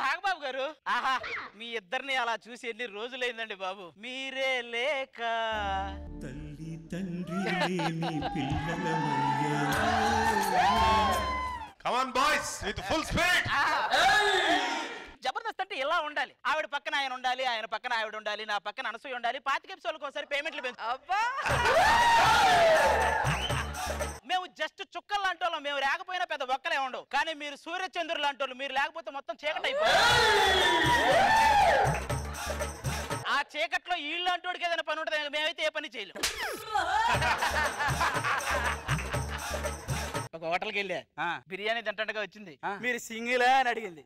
నాగబాబు గారు, ఆహా మీ ఇద్దరిని అలా చూసి ఎన్ని రోజులైందండి బాబు. మీరే లేక తల్లి తండ్రి లేని పిల్లలమయ్యా. Come on boys with full speed. Jabardasth అంటే ఇలా ఉండాలి. ఆవిడ పక్కన ఆయన ఉండాలి, ఆయన పక్కన ఆవిడ ఉండాలి, నా పక్కన అనసూయ ఉండాలి. 25 ఎపిసోడ్లకు ఒకసారి పేమెంట్లు మేము జస్ట్ చుక్కలు లాంటి వాళ్ళం. మేము లేకపోయినా పెద్ద ఒక్కలే ఉండవు. కానీ మీరు సూర్యచంద్రులు లాంటి వాళ్ళు. మీరు లేకపోతే మొత్తం చీకటి అయిపోయింది. ఆ చీకట్లో వీళ్ళంటి వాడికి ఏదైనా పని ఉంటుంది, మేమైతే ఏ పని చేయలేము. ఒక హోటల్కి వెళ్ళా, బిర్యానీ తింటగా వచ్చింది. మీరు సింగిలా అని అడిగింది.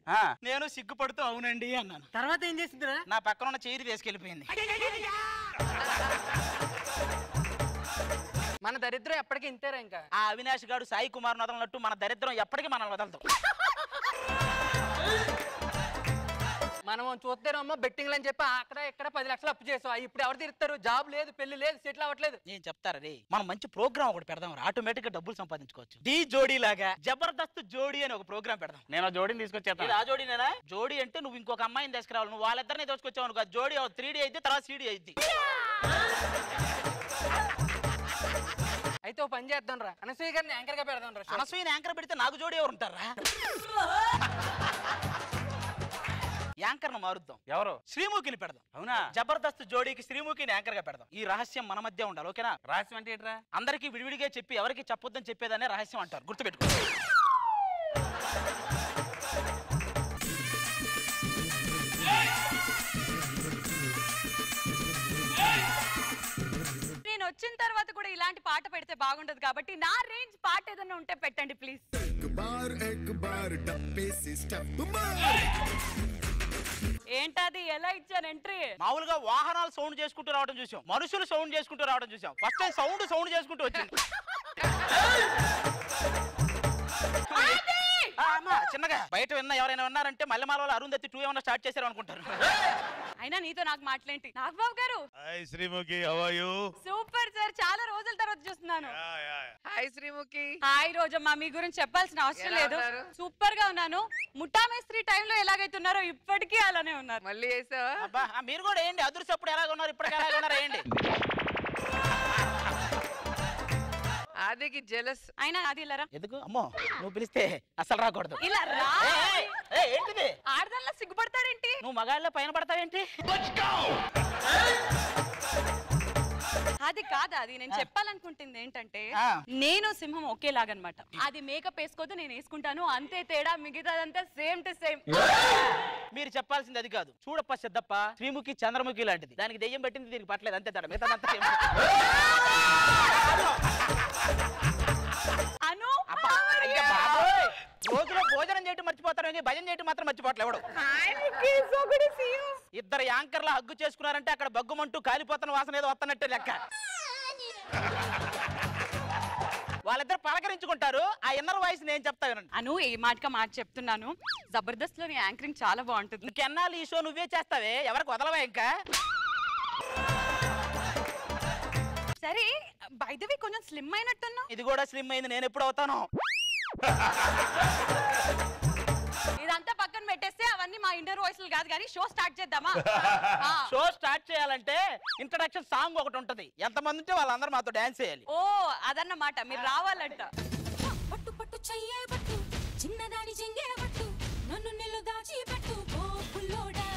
నేను సిగ్గుపడుతూ అవునండి అన్నాను. తర్వాత ఏం చేసిందిరా? నా పక్కన ఉన్న చైర్ తీసుకెళ్ళిపోయింది. మన దరిద్రం ఎప్పటికీ ఇంతేరా. ఇంకా ఆ అవినాష్ గారు సాయి కుమార్ వదలనట్టు మన దరిద్రం ఎప్పటికీ మనల్ని వదలదు. మనం చూస్తేనమ్మా బెట్టింగ్ అని చెప్పి అక్కడ ఇక్కడ 10 లక్షలు అప్పు చేసాం. ఇప్పుడు ఎవరు తీరుస్తారు? జాబ్ లేదు, పెళ్లి లేదు, సెటిల్ అవ్వట్లేదు. నేను చెప్తారా రే, మనం మంచి ప్రోగ్రామ్ ఒకటి పెడదాం. ఆటోమేటిక్ గా డబ్బులు సంపాదించుకోవచ్చు. డి జోడీ లాగా జబర్దస్త్ జోడీ అని ఒక ప్రోగ్రామ్ పెడదాం. నేను ఆ జోడీని తీసుకొచ్చేస్తాను. ఆ జోడీనేనా? జోడీ అంటే నువ్వు ఇంకొక అమ్మాయిని తీసుకురావాలి. నువ్వు వాళ్ళిద్దరిని తీసుకొచ్చావు అనుకో, జోడీ 3D అయితే తర్వాత CD అయింది. అయితే ఓ పని చేద్దాం రా, అనసూయ గారిని యాంకర్ గా పెడదాం రా. అనసూయని యాంకర్ పెడితే నాకు జోడీ ఎవరు ఉంటారా? యాంకర్ ను మారుద్దాం. ఎవరు? శ్రీముఖిని పెడదాం. అవునా? జబర్దస్త్ జోడీకి శ్రీముఖిని యాంకర్ గా పెడదాం. ఈ రహస్యం మన మధ్య ఉండాలి. ఓకేనా? రహస్యం అంటే ఏంట్రా? అందరికి విడివిడిగా చెప్పి ఎవరికి చెప్పొద్దని చెప్పేదానే రహస్యం అంటారు. గుర్తుపెట్టుకో. నేను వచ్చిన తర్వాత కూడా ఇలాంటి పాట పెడితే బాగుంటది కాబట్టి నా రేంజ్ పాట ఏదైనా ఉంటే పెట్టండి ప్లీజ్. ఏంటది? ఎలా ఇచ్చాను ఎంట్రీ? మామూలుగా వాహనాలు సౌండ్ చేసుకుంటూ రావడం చూసాం, మనుషులు సౌండ్ చేసుకుంటూ రావడం చూసాం. ఫస్ట్ టైం సౌండ్ చేసుకుంటూ వచ్చింది. చిన్నగా బయట ఎవరైనా ఉన్నారంటే మల్లెమాల అరుంధతి 2 ఏమన్నా స్టార్ట్ చేశారు అనుకుంటారు. అయినా నీతో నాకు మాట్లాంటి. Nagababu garu, hi Sreemukhi, how are you? Super sir, చాలా రోజుల తర్వాత చూస్తున్నాను. హాయ్ శ్రీముఖి. హాయ్ రోజమ్మా. మీ గురించి చెప్పాల్సిన అవసరం లేదు. సూపర్ గా ఉన్నాను. ముఠా మేస్త్రి టైంలో ఎలాగైతే ఉన్నారో ఇప్పటికీ అలానే ఉన్నారు. మళ్ళీ వేసావా? అబ్బా, మీరు కూడా వేయండి. అదృష్టప్పుడు ఎలాగ ఉన్నారు, ఇప్పటికి ఎలాగ ఉన్నారు వేయండి. ఆదికి జెలస్. అయినా అది ఇలా రా. ఎందుకు? అమ్మో, నువ్వు పిలిస్తే అసలు రాకూడదు. ఇలా రా. ఏంటిది? ఆడదానిలో సిగ్గుపడతారేంటి? నువ్వు మగాళ్ళ పైన పడతావేంటి? అది కాదు. అది నేను చెప్పాలనుకుంటుంది ఏంటంటే, నేను సింహం ఒకేలాగనమాట. అది మేకప్ వేసుకోదు, నేను వేసుకుంటాను, అంతే తేడా. మిగతాదంతా సేమ్ టు సేమ్. మీరు చెప్పాల్సింది అది కాదు. చూడప్ప సిద్ధప్ప శ్రీముఖి చంద్రముఖి లాంటిది. దానికి దెయ్యం పెట్టింది, దీనికి పట్టలేదు, అంతే తేడా. మిగతాదంతా సేమ్. అను రోజులో భోజనం చేయటం మర్చిపోతారు, భజన చేయటం మాత్రం మర్చిపోవట్లేదు ఎవడు. ఇద్దరు యాంకర్లు హగ్గు చేసుకున్నారంటే అక్కడ బగ్గుమంటూ కాలిపోతున్న వాసన ఏదో వస్తున్నట్టే లెక్క. వాళ్ళిద్దరు పలకరించుకుంటారు. ఆ ఇన్నర్ వాయిస్ నేను చెప్తా వినండి. అను, ఏ మాటగా మాట చెప్తున్నాను, జబర్దస్త్ లోని యాంకరింగ్ చాలా బాగుంటుంది. ఇంకెన్నాళ్ళు ఈ షో నువ్వే చేస్తావే, ఎవరికి వదలవా ఇంకా? సరే, బై ది వే కొంచెం స్లిమ్ అయినట్టున్నా. ఇది కూడా స్లిమ్ అయింది. నేను ఎప్పుడు అవుతాను? ఇదంతా పక్కన పెట్టేస్తే అవన్నీ మా ఇంటర్ వాయిస్లు కాదు కానీ షో స్టార్ట్ చేద్దామా? షో స్టార్ట్ చేయాలంటే ఇంట్రడక్షన్ సాంగ్ ఒకటి ఉంటది. ఎంతమంది ఉంటే వాళ్ళందరూ మాతో డాన్స్ చేయాలి. ఓ, అదన్నమాట. మీరు రావాలంట. పట్టు పట్టు చెయ్యే పట్టు, చిన్నదాని చెంగే పట్టు, నన్ను నిల్లు దాచి పట్టు, ఓ పుల్లోడా.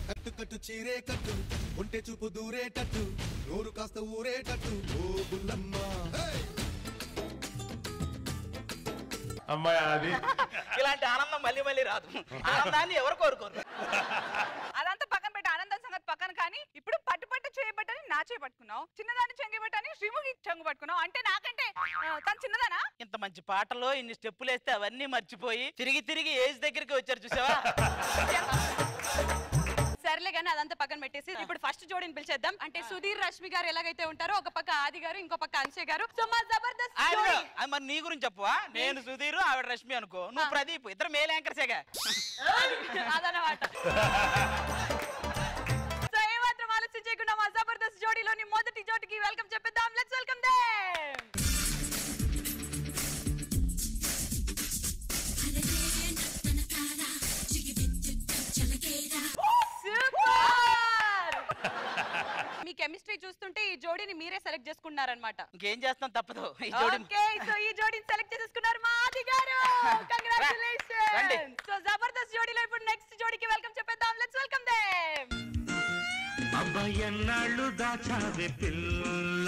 కట్టు కట్టు చీరే కట్టు, ఉంటే చూపు దూరేటట్టు, నోరు కాస్త ఊరేటట్టు, ఓ బుల్లమ్మ. అమ్మాయి అది. ఇలాంటి ఆనందం మళ్ళీ మళ్ళీ రాదు. ఆనందాన్ని ఎవరు కోరుకోరు. అదంతా పక్కన పెట్టి ఆనందం సంగతి పక్కన. కానీ ఇప్పుడు పట్టు పట్టు చేయబట్టని నా చేయబట్టుకున్నావు, చిన్నదాన్ని చెంగిబట్టని శ్రీముఖి చెంగు పట్టుకున్నావు. అంటే నాకంటే తను చిన్నదానా? ఇంత మంచి పాటలో ఇన్ని స్టెప్పులు వేస్తే అవన్నీ మర్చిపోయి తిరిగి ఏజ్ దగ్గరికి వచ్చారు చూసావా? సర్లే కానీ అదంతా పక్కన పెట్టేసి ఇప్పుడు ఫస్ట్ జోడిని పిలిచేద్దాం. అంటే సుధీర్ రష్మి గారు ఎలాగైతే ఉంటారో, ఒక పక్క ఆది గారు, ఇంకో పక్క అన్షయ్ గారు. సో మా జబర్దస్త్ మరి నీ గురించి చెప్పవా? నేను సుధీర్, ఆవిడ రష్మి అనుకో, నువ్వు ప్రదీప్. ఇద్దరు మేల్ యాంకర్సేగా. అదనమాట. సో ఏమాత్రం ఆలోచించకుండా మా జబర్దస్త్ జోడీలోని మొదటి జోడికి వెల్కమ్ చెప్పేద్దాం. Let's welcome them. ఈ జోడీని మీరే సెలెక్ట్ చేసుకున్నారన్నమాట. ఇంకేం చేస్తాం తప్పదు. ఈ జోడీ ఓకే సో ఈ జోడీని సెలెక్ట్ చేసుకున్నారు మా ఆది గారు. కంగ్రాట్యులేషన్స్. సో జబర్దస్త్ జోడీలో ఇప్పుడు నెక్స్ట్ జోడీకి వెల్కమ్ చెప్పేద్దాం. Let's welcome them. అబ్బాయన్నాళ్ళు దాచావే పిల్ల.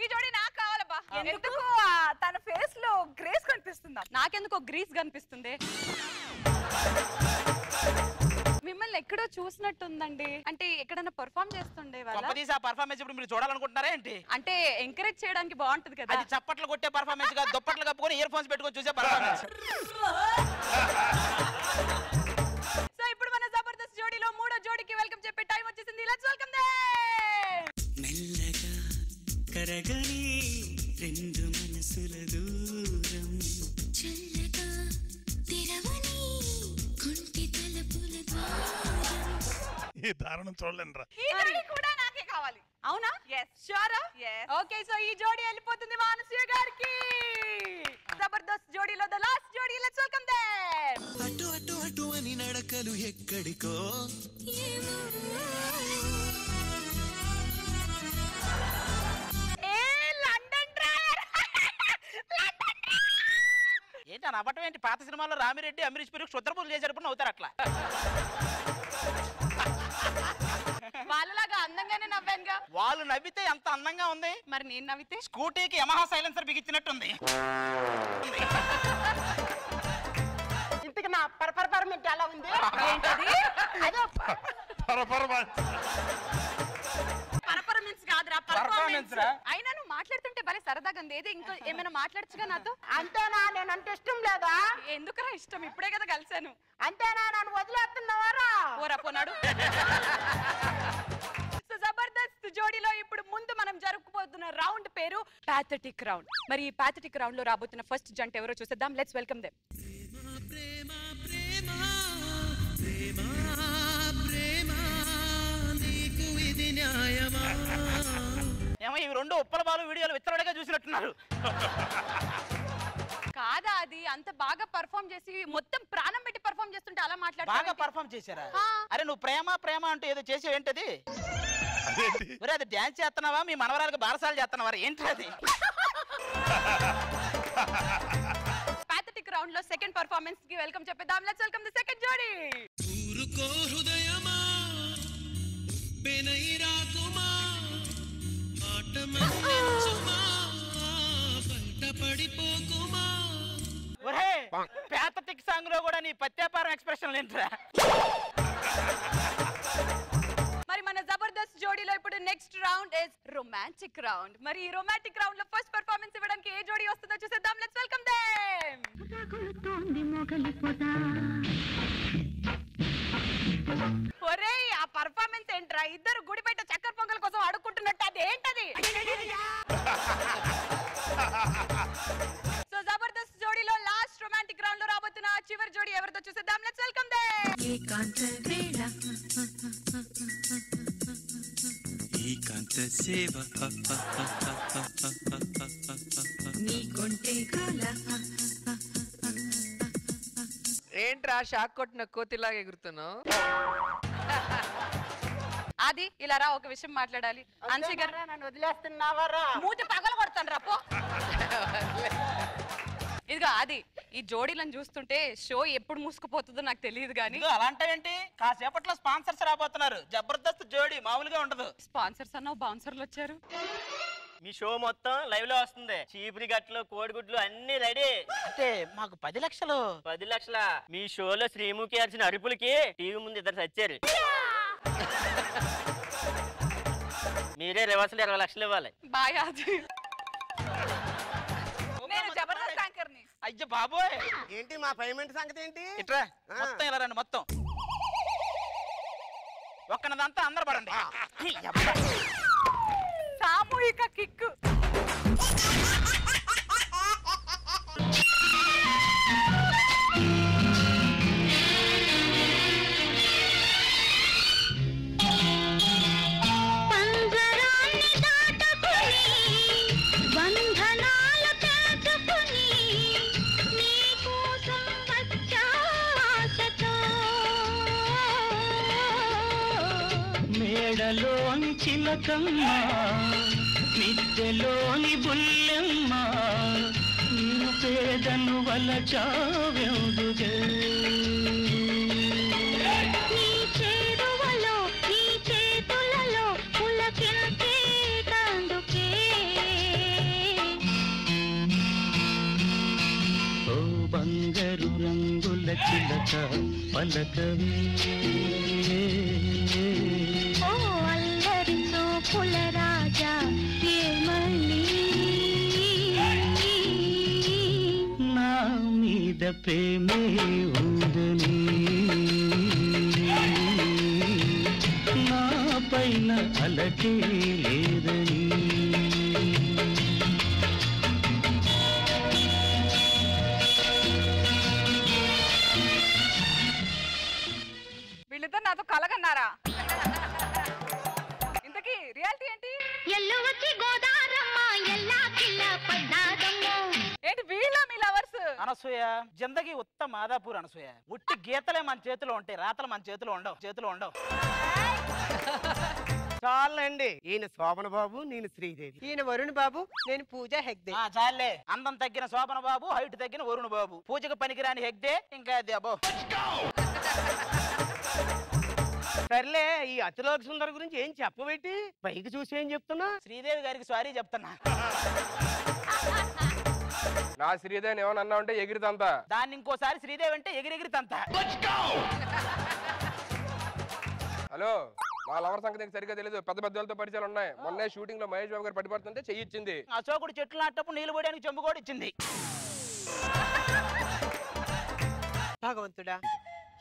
ఈ జోడీ నాకు కావాలబ్బా. ఎందుకు తన ఫేస్ లో గ్రేస్ కనిపిస్తుందా? నాకెందుకో గ్రీస్ కనిపిస్తుంది. మిమ్మల్ని ఎక్కడో చూసినట్టుందండి. అంటే ఎక్కడైనా పర్ఫామ్ చేస్తుండే వాళ్ళ? కొంపదీసి ఆ పర్ఫార్మెన్స్ ఇప్పుడు మీరు చూడాలనుకుంటున్నారా ఏంటి? అంటే ఎంకరేజ్ చేయడానికి బాగుంటది కదా. అది చప్పట్లు కొట్టే పర్ఫార్మెన్స్ కాదు, దుప్పట్లు కప్పుకొని ఇయర్ ఫోన్స్ పెట్టుకొని చూసే పర్ఫార్మెన్స్. సో ఇప్పుడు మన జబర్దస్త్ జోడీలో మూడో జోడీకి వెల్కమ్ చెప్పే టైం వచ్చేసింది. Let's welcome them. మెల్లగా కరగని రెండు మనసుల దూరం, చల్లగా తెరవని కుంటి తలుపుల ద్వారం. ఈ దారుణం చూడలేనురా. ఈ జోడీ కూడా నాకే కావాలి. అవునా? yes షూరా? yes ఓకే సో ఈ జోడీ వెళ్ళిపోతుంది మానసీయ గారికి. జబర్దస్త్ జోడీలో ద లాస్ట్ జోడీ. Let's welcome them. అటు అటు అటు అని నడకలు ఎక్కడికో, ఏ లండన్ డ్రైవర్. ఏంటి అని అవ్వటం ఏంటి? పాత సినిమాలో రామిరెడ్డి అమరీష్ పురి క్షుద్రపూజలు చేసేటప్పుడు నవ్వుతారు అట్లా. వాళ్ళలాగా అందంగానే నవ్వానుగా. వాళ్ళు నవ్వితే ఎంత అందంగా ఉంది. మరి నేను నవ్వితే? స్కూటీకి యమహా సైలెన్సర్ బిగించినట్టుంది. ఇంతకి నా పర్ఫార్మెన్స్ ఎలా ఉంది? ఏంటది? పర్ఫార్మెన్స్ కాదురా, పర్ఫార్మెన్స్. అయినా నువ్వు మాట్లాడుతుంటే భలే సరదాగా ఉంది. ఏదో ఇంకా ఏమైనా మాట్లాడచ్చుగా నాతో? అంతేనా? నేను అంటే ఇష్టం లేదా? ఎందుకురా ఇష్టం? ఇప్పుడే కదా కలిసాను. అంతేనా? నన్ను వదిలేస్తున్నావారా? పోరా పోనాడు. సో జబర్దస్త్ జోడీలో ఇప్పుడు ముందు మనం జరుపుకోబోతున్న రౌండ్ పేరు పాథటిక్ రౌండ్. మరి ఈ పాథటిక్ రౌండ్ లో రాబోతున్న ఫస్ట్ జంట ఎవరో చూసేద్దాం. Let's welcome them. ఏమో ఈ రెండు ఉప్పల బాలు వీడియోలు విత్తరడిగా చూసినట్టున్నారు. కాదా అది అంత బాగా పర్ఫామ్ చేసి మొత్తం ప్రాణం పెట్టి పర్ఫామ్ చేస్తుంటే అలా బాగా మాట్లాడుతున్నా. పర్ఫామ్ చేశారా? అరే నువ్వు ప్రేమ ప్రేమ అంటూ ఏదో చేసావు ఏంటది? ఒరే అది డాన్స్ చేస్తున్నావా? మీ మనవరాలకు బారసాలు చేస్తున్నావా ఏంటి అది? పాథటిక్ రౌండ్ లో సెకండ్ పర్ఫార్మెన్స్ కి వెల్కమ్ చెప్పేద్దాం. లెట్స్ వెల్కమ్ ది సెకండ్ జోడీ. ఊరుకో హృదయమా పెనై రాకుమా, మాట మన్నించుమా, బయట పడిపోకుమా. ఒరే పాథటిక్ సాంగ్ లో కూడా నీ పత్యాపారం ఎక్స్ప్రెషన్ ఏంట్రా? మరి మన జబర్దస్త్ జోడీలో ఇప్పుడు next round is romantic round. మరి ఈ రొమాంటిక్ రౌండ్ లో ఫస్ట్ పర్ఫార్మెన్స్ ఇవ్వడానికి ఏ జోడీ వస్తుందో చూసేద్దాం. Let's welcome them. ఒరే ఆ పర్ఫార్మెన్స్ ఏంట్రా? ఇద్దరు గుడి బయట చక్కెర పొంగల్ కోసం అడుక్కుంటున్నట్టు అది ఏంటది? సో జబర్దస్త్ జోడీలో లాస్ట్ రొమాంటిక్ రౌండ్ లో రాబోతున్న చివరి జోడీ ఎవరితో చూసేద్దాం. Let's welcome them. ఏకాంత సేవ ఏంట్రా షాక్ కొట్టిన కోతిలాగా ఎగురుతున్నావు? అది ఇలా రా, ఒక విషయం మాట్లాడాలి. అన్సి గారు నన్ను వదిలేస్తున్నావారా? మూతి పగల కొడతాను రా పో. ఇదిగో అది ఈ జోడీలను చూస్తుంటే షో ఎప్పుడు మూసుకుపోతుందో నాకు తెలియదు కానీ అలాంటి కాసేపట్లో స్పాన్సర్స్ రాబోతున్నారు. జబర్దస్త్ జోడీ మామూలుగా ఉండదు. స్పాన్సర్స్ అన్న బౌన్సర్లు వచ్చారు. మీ షో మొత్తం లైవ్ లో వస్తుంది. చీపురి గట్లు కోడిగుడ్లు అన్ని రెడీ. అంటే మాకు 10 లక్షలు. 10 లక్షల మీ షోలో శ్రీముఖి అరిచిన అరుపులకి టీవీ ముందు ఇద్దరు చచ్చారు. మీరే రివర్సల్ 20 లక్షలు ఇవ్వాలి. బాయ్ అది. నేను జబర్దస్త్ యాంకర్ ని. అయ్యో బాబోయ్ ఏంటి మా పేమెంట్ సంగతి ఏంటి? ఇట్రా మొత్తం ఇలా రండి. మొత్తం ఒక్కనదంతా అందరు పడండి. సామూహిక కిక్. మేడలోని చిలకమ్మ మిద్దెలోని బుల్లెమ్మ నేను పేదను వలచావెందుగే నీ చేరువలో నీ చేతులలో పులకించే కందుకే ఓ బంగారు రంగుల చిలక పలకవే ఓ అల్లరి చూపుల రాజా ఏమని నా మీద ప్రేమే ఉందని నా పైన అలకే లేదని వీళ్ళిద్దరు నాతో కలగన్నారా? ఇంతకీ రియాలిటీ ఏంటి? ఎల్లు వచ్చి గోదారమ్మ ఎల్లా కిల్ల పడ్డాదమ్మ ఏంటి వీళ్ళ మీ లవర్స్? అనసూయ జిందగీ ఉత్త మాదాపూర్ అనసూయ. ఉట్టి గీతలే మన చేతిలో ఉంటాయి, రాతలు మన చేతిలో ఉండవు. చాలండి. ఈయన శోభన బాబు, నేను శ్రీదేవి. ఈయన వరుణ్ బాబు, నేను పూజ హెగ్దే. చాలే, అందం తగ్గిన శోభన బాబు, హైట్ తగ్గిన వరుణ్ బాబు, పూజకు పనికిరాని హెగ్దే, ఇంకా అది అబ్బో. సర్లే, ఈ అతిలోక సుందర గురించి ఏం చెప్పబెట్టి పైకి చూసి ఏం చెప్తున్నా? శ్రీదేవి గారికి సారీ చెప్తున్నా. నా శ్రీదేవిని ఏమన్నా అన్నా ఉంటే ఎగిరితంతా. దాన్ని ఇంకోసారి శ్రీదేవి అంటే ఎగిరితంతా. హలో, మా లవర్ సంగతి సరిగ్గా తెలియదు. పెద్ద పెద్దలతో పరిచయాలు ఉన్నాయి. మొన్నే షూటింగ్ లో మహేష్ బాబు గారు పడిపడుతుంటే చెయ్యిచ్చింది. అశోకుడు చెట్లు నాటప్పుడు నీళ్లు పోయడానికి చెంబు కూడా ఇచ్చింది. భగవంతుడా,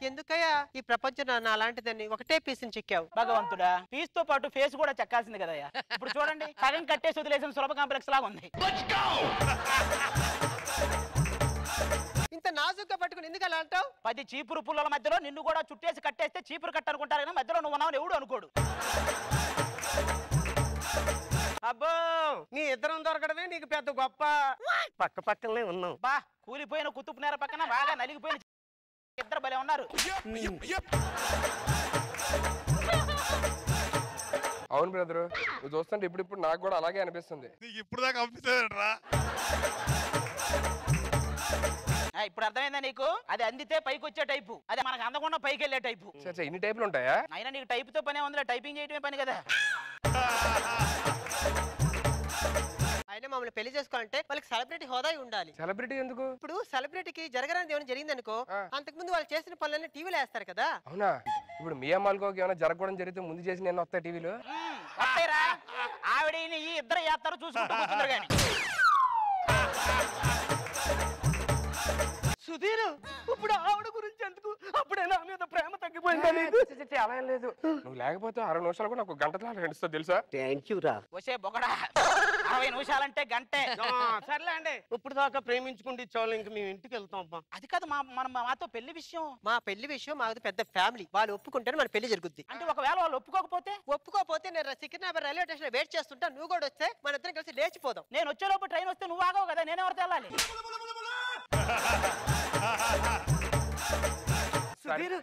ఎందుకయ్యా ఈ ప్రపంచం నన్ను అలాంటిదని ఒకటే పీసుని చెక్కావు? భగవంతుడా, పీస్ తో పాటు ఫేస్ కూడా చెక్కాల్సింది కదయ్యా. ఇప్పుడు చూడండి, సగం కట్టేసి వదిలేసిన సులభ కాంప్లెక్స్ లాగా ఉంది. ఇంత నాజుగ్గా పట్టుకుని ఎందుకు అలా అంటావు? 10 చీపురు పుల్లల మధ్యలో నిన్ను కూడా చుట్టేసి కట్టేస్తే చీపురు కట్ట అనుకుంటారు కానీ మధ్యలో నువ్వు ఉన్నావు ఎవడు అనుకోడు. అబ్బో, నీ ఇద్దరం దొరకడమే నీకు పెద్ద గొప్ప. పక్క పక్కనే ఉన్నావు. బా, కూలిపోయిన కుతుపు నేర పక్కన బాగా నలిగిపోయిన ఇద్దరు భలే ఉన్నారు. అవును బ్రదరు, నువ్వు చూస్తుంటే ఇప్పుడు నాకు కూడా అలాగే అనిపిస్తుంది. ఇప్పుడు దాకా అనిపిస్తుందిరా. ఇప్పుడు అర్థమైందా నీకు? అది అందితే పైకి వచ్చే టైపు, అది మనకు అందకుండా పైకి వెళ్ళే టైపు. ఇన్ని టైపులు ఉంటాయా? అయినా నీకు టైప్ తో పనే ఉందిలే, టైపింగ్ చేయటమే పని కదా. అయినా మమ్మల్ని పెళ్లి చేసుకోవాలంటే వాళ్ళకి సెలబ్రిటీ హోదా ఉండాలి. సెలబ్రిటీ ఎందుకు? ఇప్పుడు సెలబ్రిటీకి జరగరానిది ఏమైనా జరిగింది అనుకో, అంతకుముందు వాళ్ళు చేసిన పనులన్నీ టీవీలో వేస్తారు కదా. అవునా? ఇప్పుడు మీ అమ్మాయికి ఏమైనా జరగకూడదు జరిగితే ముందు చేసి నేను వస్తా టీవీలో. వస్తాయిరా, ఆవిడ ఈ ఇద్దరు చేస్తారు చూసుకుంటూ కూర్చుంటారు కానీ. సుధీర్, ఇప్పుడు ఆవిడ గురించి ఎందుకు? అప్పుడే నా మీద ప్రేమ తగ్గిపోయింది. అలా ఏం లేదు. నువ్వు లేకపోతే 6 నిమిషాలు కూడా నాకు గంట నడుస్తా తెలుసా? థ్యాంక్ యూ రా. వచ్చే బొగడా, 60 నిమిషాలంటే గంటే. సర్లే అండి, ఇప్పుడు దాకా ప్రేమించుకుంటే చాలు, ఇంక మేము ఇంటికి వెళ్తాం. అబ్బా, అది కాదు మాతో పెళ్లి విషయం. మా పెళ్లి విషయం మాది పెద్ద ఫ్యామిలీ, వాళ్ళు ఒప్పుకుంటే మన పెళ్లి జరుగుద్ది. అంటే ఒకవేళ వాళ్ళు ఒప్పుకోకపోతే నేను సికింద్రాబాద్ రైల్వే స్టేషన్ లో వెయిట్ చేస్తుంటా, నువ్వు కూడా వస్తే మన ఇద్దరం కలిసి లేచిపోదాం. నేను వచ్చేలోపు ట్రైన్ వస్తే నువ్వు ఆగవు కదా, నేనెవరితో వెళ్ళాలి? సుధీర్,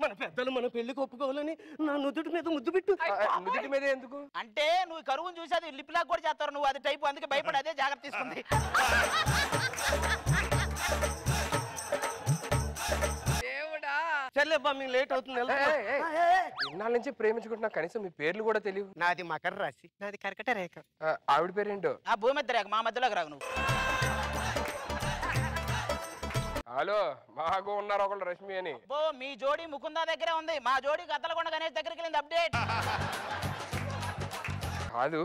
మన పెద్దలు మన పెళ్లికి ఒప్పుకోవాలని నా నుదుటి మీద ముద్దు పెట్టు. నుదుటి మీద ఎందుకు? అంటే నువ్వు కరువును చూసి అది లిప్ లాక్ కూడా చేస్తారు, నువ్వు అది టైపు, అందుకే భయపడి అదే జాగ్రత్త తీసుకుంది. సర్లే అబ్బా, మేము లేట్ అవుతుంది. ఇన్నాళ్ళ నుంచి ప్రేమించుకుంటున్నా, కనీసం మీ పేర్లు కూడా తెలియదు. నాది మకర రాశి. నాది కర్కట రేఖ. ఆవిడ పేరేంటో? ఆ భూమి మీద రేఖ, మా మధ్యలోకి రాగు నువ్వు. హలో, మాకు ఉన్నారు ఒకళ్ళు రష్మి అని. మీ జోడి ముకుందా దగ్గరే ఉంది, మా జోడి గద్దలకొండ గణేష్ దగ్గరికి వెళ్ళింది. అప్డేట్ కాదు,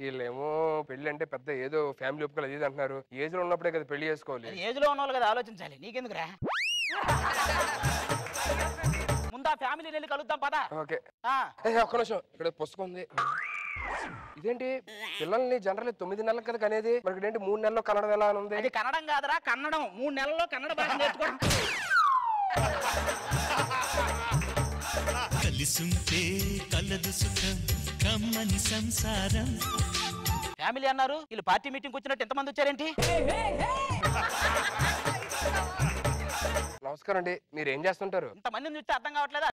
వీళ్ళేమో పెళ్లి అంటే పెద్ద ఏదో ఫ్యామిలీ ఒప్పుకోవాలి అది అంటున్నారు. ఏజ్ లో ఉన్నప్పుడే కదా పెళ్లి చేసుకోవాలి. ఏజ్ లో ఉన్న వాళ్ళు కదా ఆలోచించాలి, నీకెందుకురా? ముందా ఫ్యామిలీ వెళ్ళి కలుద్దాం పదా. ఓకే, ఒక్క నిమిషం, ఇక్కడ పుస్తకం ఉంది. ఇదేంటి, పిల్లల్ని జనరల్ 9 నెలలకు కదా కనేది, మరి ఏంటి 3 నెలల్లో కన్నడం ఎలా అని ఉంది? అది కన్నడం కాదురా, కన్నడం. 3 నెలల్లో కన్నడ భాష నేర్చుకోవడం. కలిసుంటే కలదు సుఖం కమ్మని సంసారం. ఫ్యామిలీ అన్నారు, వీళ్ళు పార్టీ మీటింగ్ వచ్చినట్టు ఎంతమంది వచ్చారేంటి? నమస్కారం అండి, మీరు ఏం చేస్తుంటారు? ఇంతమందిని చూస్తే అర్థం కావట్లేదా?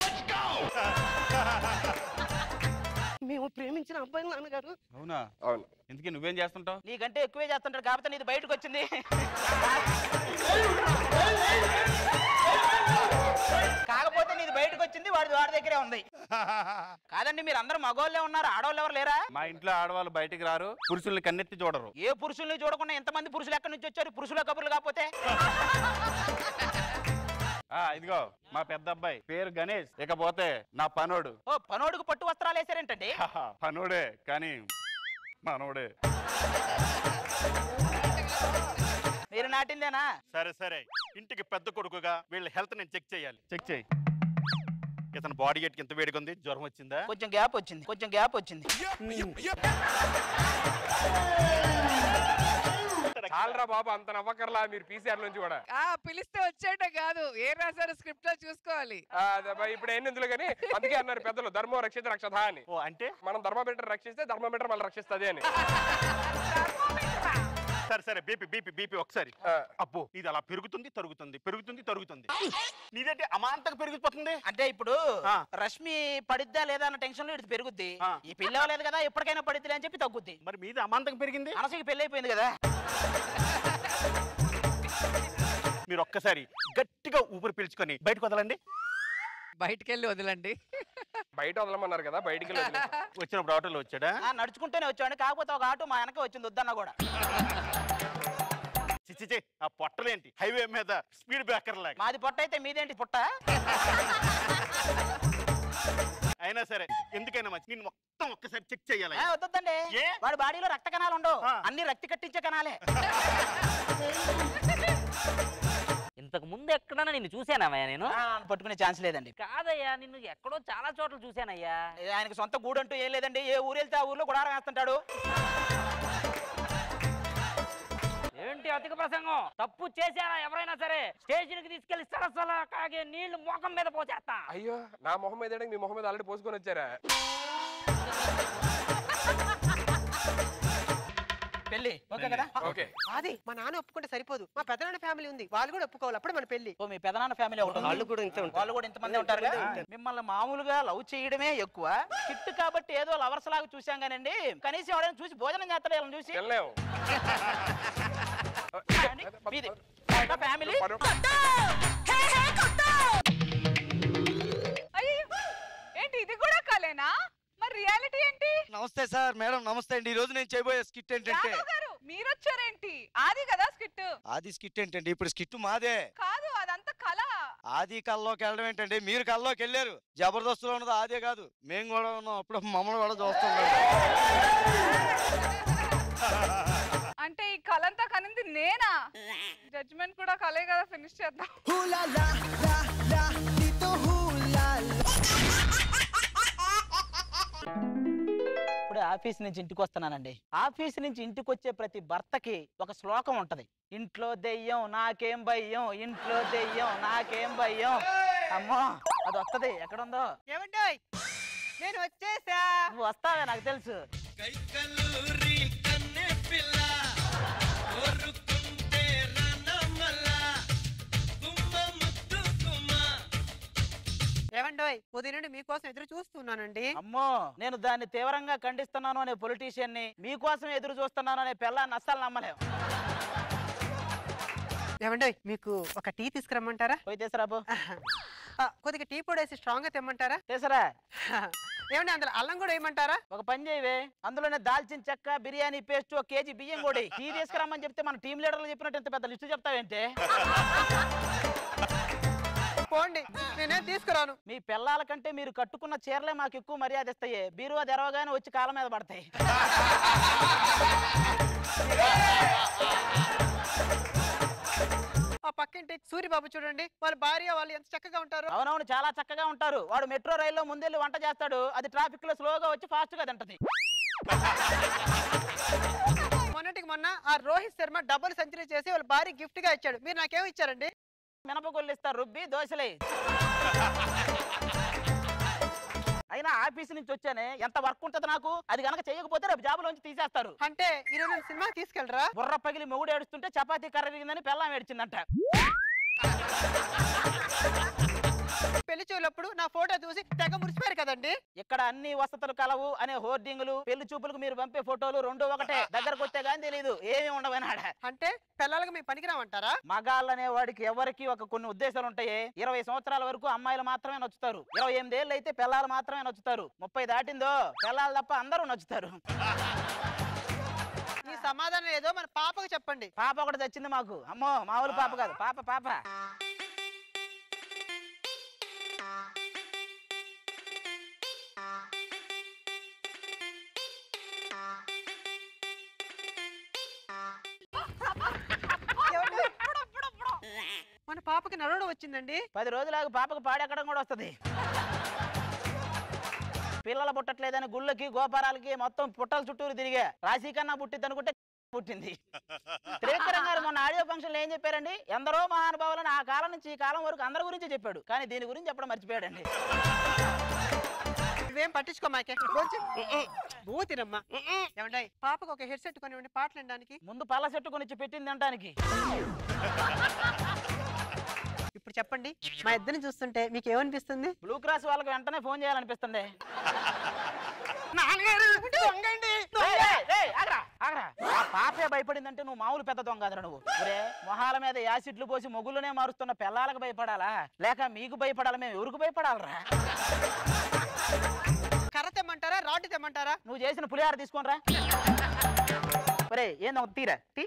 మేము ప్రేమించిన అబ్బాయి నాన్నగారు. అవునా? అవును. ఎందుకు నువ్వేం చేస్తుంటావు? నీకంటే ఎక్కువే చేస్తుంటాడు కాబట్టి నీది బయటకు వచ్చింది. కాకపోతే నీది బయటకు వచ్చింది, వాడి దగ్గరే ఉంది. కాదండి, మీరు అందరూ మగవాళ్ళే ఉన్నారు, ఆడవాళ్ళు ఎవరు లేరా? మా ఇంట్లో ఆడవాళ్ళు బయటికి రారు, పురుషుల్ని కన్నెత్తి చూడరు. ఏ పురుషుల్ని చూడకుండా ఎంతమంది పురుషులు ఎక్కడి నుంచి వచ్చారు? పురుషుల కబుర్లు కాకపోతే. ఇదిగో మా పెద్ద అబ్బాయి పేరు గణేష్, ఇకపోతే నా పనోడు. ఓ, పనోడుకు పట్టు వస్త్రాలు వేసారేంటండి? పనోడే కానీ మనోడే. మీరు నాటిందేనా? సరే సరే, ఇంటికి పెద్ద కొడుకుగా వీళ్ళ హెల్త్ నేను చెక్ చేయాలి. చెక్ చేయి. ఇతను బాడీ గేట్కి ఎంత వేడిగా ఉంది? జ్వరం వచ్చిందా? కొంచెం గ్యాప్ వచ్చింది. చాలరా బాబు, అంత నవ్వకర్లా మీరు పీసీఆర్ నుంచి కూడా. పిలిస్తే వచ్చేట కాదు, ఏ రాశారు స్క్రిప్ట్ లో చూసుకోవాలి. ఇప్పుడు ఏంది ఇందులో కానీ అందుకే అన్నారు పెద్దలు ధర్మం రక్షిత రక్షత అని. అంటే మనం ధర్మమీటర్ రక్షిస్తే ధర్మమీటర్ మళ్ళీ రక్షిస్తుంది అని. సరే సరే, బీపీ ఒకసారి. అబ్బో, ఇది అలా పెరుగుతుంది తరుగుతుంది. నీదంటే అమాంతంగా పెరిగిపోతుంది. అంటే ఇప్పుడు రష్మి పడిద్దా లేదా అన్న టెన్షన్ లో ఇది పెరుగుద్ది. ఈ పెళ్లి అవ్వలేదు కదా, ఎప్పటికైనా పడిద్ది అని చెప్పి తగ్గుద్ది. మరి మీది అమాంతంగా పెరిగింది. అనసూయకి పెళ్లి అయిపోయింది కదా. మీరు ఒక్కసారి గట్టిగా ఊపిరి పీల్చుకొని బయటకు వదలండి. బయటకెళ్ళి వదలండి. బయట వదలమన్నారు కదా, బయటికి వచ్చినప్పుడు ఆటోలో వచ్చాడా? నడుచుకుంటూనే వచ్చాడు, కాకపోతే ఒక ఆటో మా వెనక వచ్చింది, వద్దన్నా కూడా. చిచ్చిచే, ఆ పొట్టలేంటి హైవే మీద స్పీడ్ బ్రేకర్ లాగా. మాది పొట్ట అయితే మీదేంటి పుట్ట? అయినా సరే, ఎందుకైనా మంచి నేను మొత్తం ఒక్కసారి చెక్ చేయాలి. వద్దండి, వాడి బాడీలో రక్త కణాలు ఉండవు, అన్ని రక్తి కట్టించే కణాలే. ఇంతకు ముందు ఎక్కడన్నా నిన్ను చూసానయ్యా? నేను పట్టుకునే ఛాన్స్ లేదండి. కాదయ్యా, నిన్ను ఎక్కడో చాలా చోట్ల చూసానయ్యా. ఆయనకి సొంత గూడు అంటూ ఏం లేదండి, ఏ ఊరు వెళ్తే ఆ ఊర్లో గుడారం వేస్తుంటాడు. ఏంటి అధిక ప్రసంగం? తప్పు చేశారా ఎవరైనా సరే స్టేషన్కి తీసుకెళ్లి సరస్సులా కాగే నీళ్లు ముఖం మీద పోసేస్తా. అయ్యో, నా మొహం మీద మీ మొహం మీద ఆల్రెడీ పోసుకొని వచ్చారా? పెళ్లి ఓకే కదా? ఓకే. అది మా నాన్న ఒప్పుకుంటే సరిపోదు, మా పెదనాన్న ఫ్యామిలీ ఉంది, వాళ్ళు కూడా ఒప్పుకోవాలి, అప్పుడే మన పెళ్లి. ఓ, మీ పెదనాన్న ఫ్యామిలీ ఒకటి, వాళ్ళు కూడా ఇంతమంది ఉంటారు కదా. మిమ్మల్ని మామూలుగా లవ్ చేయడమే ఎక్కువ, కిట్టు కాబట్టి ఏదో లవర్స్ లాగా చూసాం కానండి, కనీసం ఎవరైనా చూసి భోజనం చేస్తాడు ఇలా చూసి. ఫ్యామిలీ ఏంటి ఇది కూడా కలేనా? మరి రియాలిటీ ఏంటి? నమస్తే సార్. మేడం నమస్తే అండి. ఈ రోజు నేను చేయబోయే స్కిట్ ఏంటంటే, మీరు వచ్చారేంటి? ఆది కదా స్కిట్. ఆది స్కిట్ ఏంటండి? ఇప్పుడు స్కిట్ మాదే కాదు, అదంతా కళ. ఆది కల్లోకి వెళ్ళడం ఏంటండి? మీరు కల్లోకి వెళ్ళారు. జబర్దస్త్లో ఉన్నది ఆదే కాదు, మేము కూడా ఉన్నాం. అప్పుడు మమ్మల్ని కూడా చూస్తున్నాం. అంటే ఈ కలంతా కనింది నేనా? జడ్జ్మెంట్ కూడా కలే కదా, ఫినిష్ చేద్దాం. ఇప్పుడు ఆఫీస్ నుంచి ఇంటికి వస్తున్నానండి. ఆఫీస్ నుంచి ఇంటికి వచ్చే ప్రతి భర్తకి ఒక శ్లోకం ఉంటది. ఇంట్లో దెయ్యం నాకేం భయం, ఇంట్లో దెయ్యం నాకేం భయం. అమ్మో, అది వస్తది. ఎక్కడుందో? ఏమండి, నేను వచ్చేసా. నువ్వు వస్తావే నాకు తెలుసు. ఏమండోయ్, ఉదయం నుండి మీకోసం ఎదురు చూస్తున్నానండి. అమ్మో, నేను దాన్ని తీవ్రంగా ఖండిస్తున్నాను అనే పొలిటీషియన్ ని, మీకోసం ఎదురు చూస్తున్నాను అనే పిల్లాన్ని అస్సలు నమ్మలేం. ఏమండోయ్, మీకు ఒక టీ తీసుకురమ్మంటారా? పోయి తీసుకురాబో. కొద్దిగా టీ పొడి వేసి స్ట్రాంగ్ గా తెమ్మంటారా? తీసురా. ఏమండి, అందులో అల్లం కూడా వేయమంటారా? ఒక పని చేయవే, అందులోనే దాల్చిన చెక్క, బిర్యానీ పేస్ట్, 1 కేజీ బియ్యం కూడా టీ తీసుకురమ్మని చెప్తే మన టీం లీడర్లు చెప్పినట్టు ఇంత పెద్ద లిస్టు చెప్తావేంటే? పోండి, నేనేం తీసుకురాను. మీ పిల్లల కంటే మీరు కట్టుకున్న చీరలే మాకు ఎక్కువ మర్యాద ఇస్తాయి. బీరువా తెరవగానే వచ్చి కాళ్ళ మీద పడతాయి. ఆ పక్కింటి సూరిబాబు చూడండి, వాళ్ళ భార్య వాళ్ళు ఎంత చక్కగా ఉంటారు. అవునవును, చాలా చక్కగా ఉంటారు. వాడు మెట్రో రైల్లో ముందెళ్ళి వంట చేస్తాడు, అది ట్రాఫిక్ లో స్లోగా వచ్చి ఫాస్ట్ గా తింటది. మొన్నటికి మొన్న ఆ రోహిత్ శర్మ డబుల్ సెంచరీ చేసి వాళ్ళ భార్య గిఫ్ట్ గా ఇచ్చాడు. మీరు నాకేమి ఇచ్చారండి? మినపగుళ్ళు ఇస్తారు, రుబ్బి దోశలే. అయినా ఆఫీస్ నుంచి వచ్చానే, ఎంత వర్క్ ఉంటది నాకు. అది గనక చేయకపోతే రేపు జాబులోంచి తీసేస్తారు. అంటే ఈరోజు సినిమా తీసుకెళ్ళరా? బుర్ర పగిలి మొగుడు ఏడుస్తుంటే చపాతీ కర్ర విరిగిందని పెళ్ళాం ఏడ్చిందంట. పెళ్లి చూపులప్పుడు నా ఫోటో చూసి తెగ మురిసిపోయారు కదండి. ఇక్కడ అన్ని వసతులు కలవు అనే హోర్డింగులు, పెళ్లి చూపులకు మీరు పంపే ఫోటోలు రెండు ఒకటే. దగ్గరకు వస్తే గానీ తెలియదు ఏమి ఉండవనాడ. అంటే పిల్లలకు మేము పనికిరామంటారా? మగాళ్ళనే వాడికి ఎవరికి ఒక కొన్ని ఉద్దేశాలు ఉంటాయి. 20 సంవత్సరాల వరకు అమ్మాయిలు మాత్రమే నచ్చుతారు. 28 ఏళ్ళు అయితే పిల్లలు మాత్రమే నచ్చుతారు. 30 దాటిందో పిల్లలు తప్ప అందరూ నచ్చుతారు. ఈ సమాధానం ఏదో మన పాపకు చెప్పండి. పాప ఒకటి తెచ్చింది మాకు. అమ్మో మామూలు పాప కాదు, పాప పాప. మన పాపకి నడవడం వచ్చిందండి. 10 రోజులాగా పాపకు పాడెక్కడం కూడా వస్తుంది. పిల్లలు పుట్టట్లేదని గుళ్ళకి గోపారాలకి మొత్తం పుట్టల చుట్టూరు తిరిగా. రాశి కన్నా పుట్టింది అనుకుంటే పుట్టింది. త్రివిక్రమ్ గారు మొన్న ఆడియో ఫంక్షన్ లో ఏం చెప్పారండి? ఎందరో మహానుభావులను ఆ కాలం నుంచి ఈ కాలం వరకు అందరి గురించి చెప్పాడు, కానీ దీని గురించి చెప్పడం మర్చిపోయాడండి. ఇవేం పట్టించుకో మాకే. బూతినమ్మా. ఏమంటాయి పాపకు ఒక హెడ్ సెట్ కొనివ్వండి పాటలు వినడానికి. ముందు పళ్ళ సెట్టు కొనిచ్చి పెట్టింది తినడానికి. ఇప్పుడు చెప్పండి, మా ఇద్దరిని చూస్తుంటే మీకు ఏమనిపిస్తుంది? బ్లూ క్రాస్ వాళ్ళకి వెంటనే ఫోన్ చేయాలనిపిస్తుంది. పాపే భయపడిందంటే నువ్వు మామూలు పెద్ద దొంగ కాదురా నువ్వు. మొహాల మీద యాసిడ్లు పోసి మొగుళ్ళనే మారుస్తున్న పిల్లలకు భయపడాలా లేక మీకు భయపడాలా? మేము ఎవరికి భయపడాలరా? కర్ర తెమ్మంటారా రాడ్డు తెమ్మంటారా? నువ్వు చేసిన పులిహార తీసుకోనరా. ఒరే ఏందో తీరా తీ.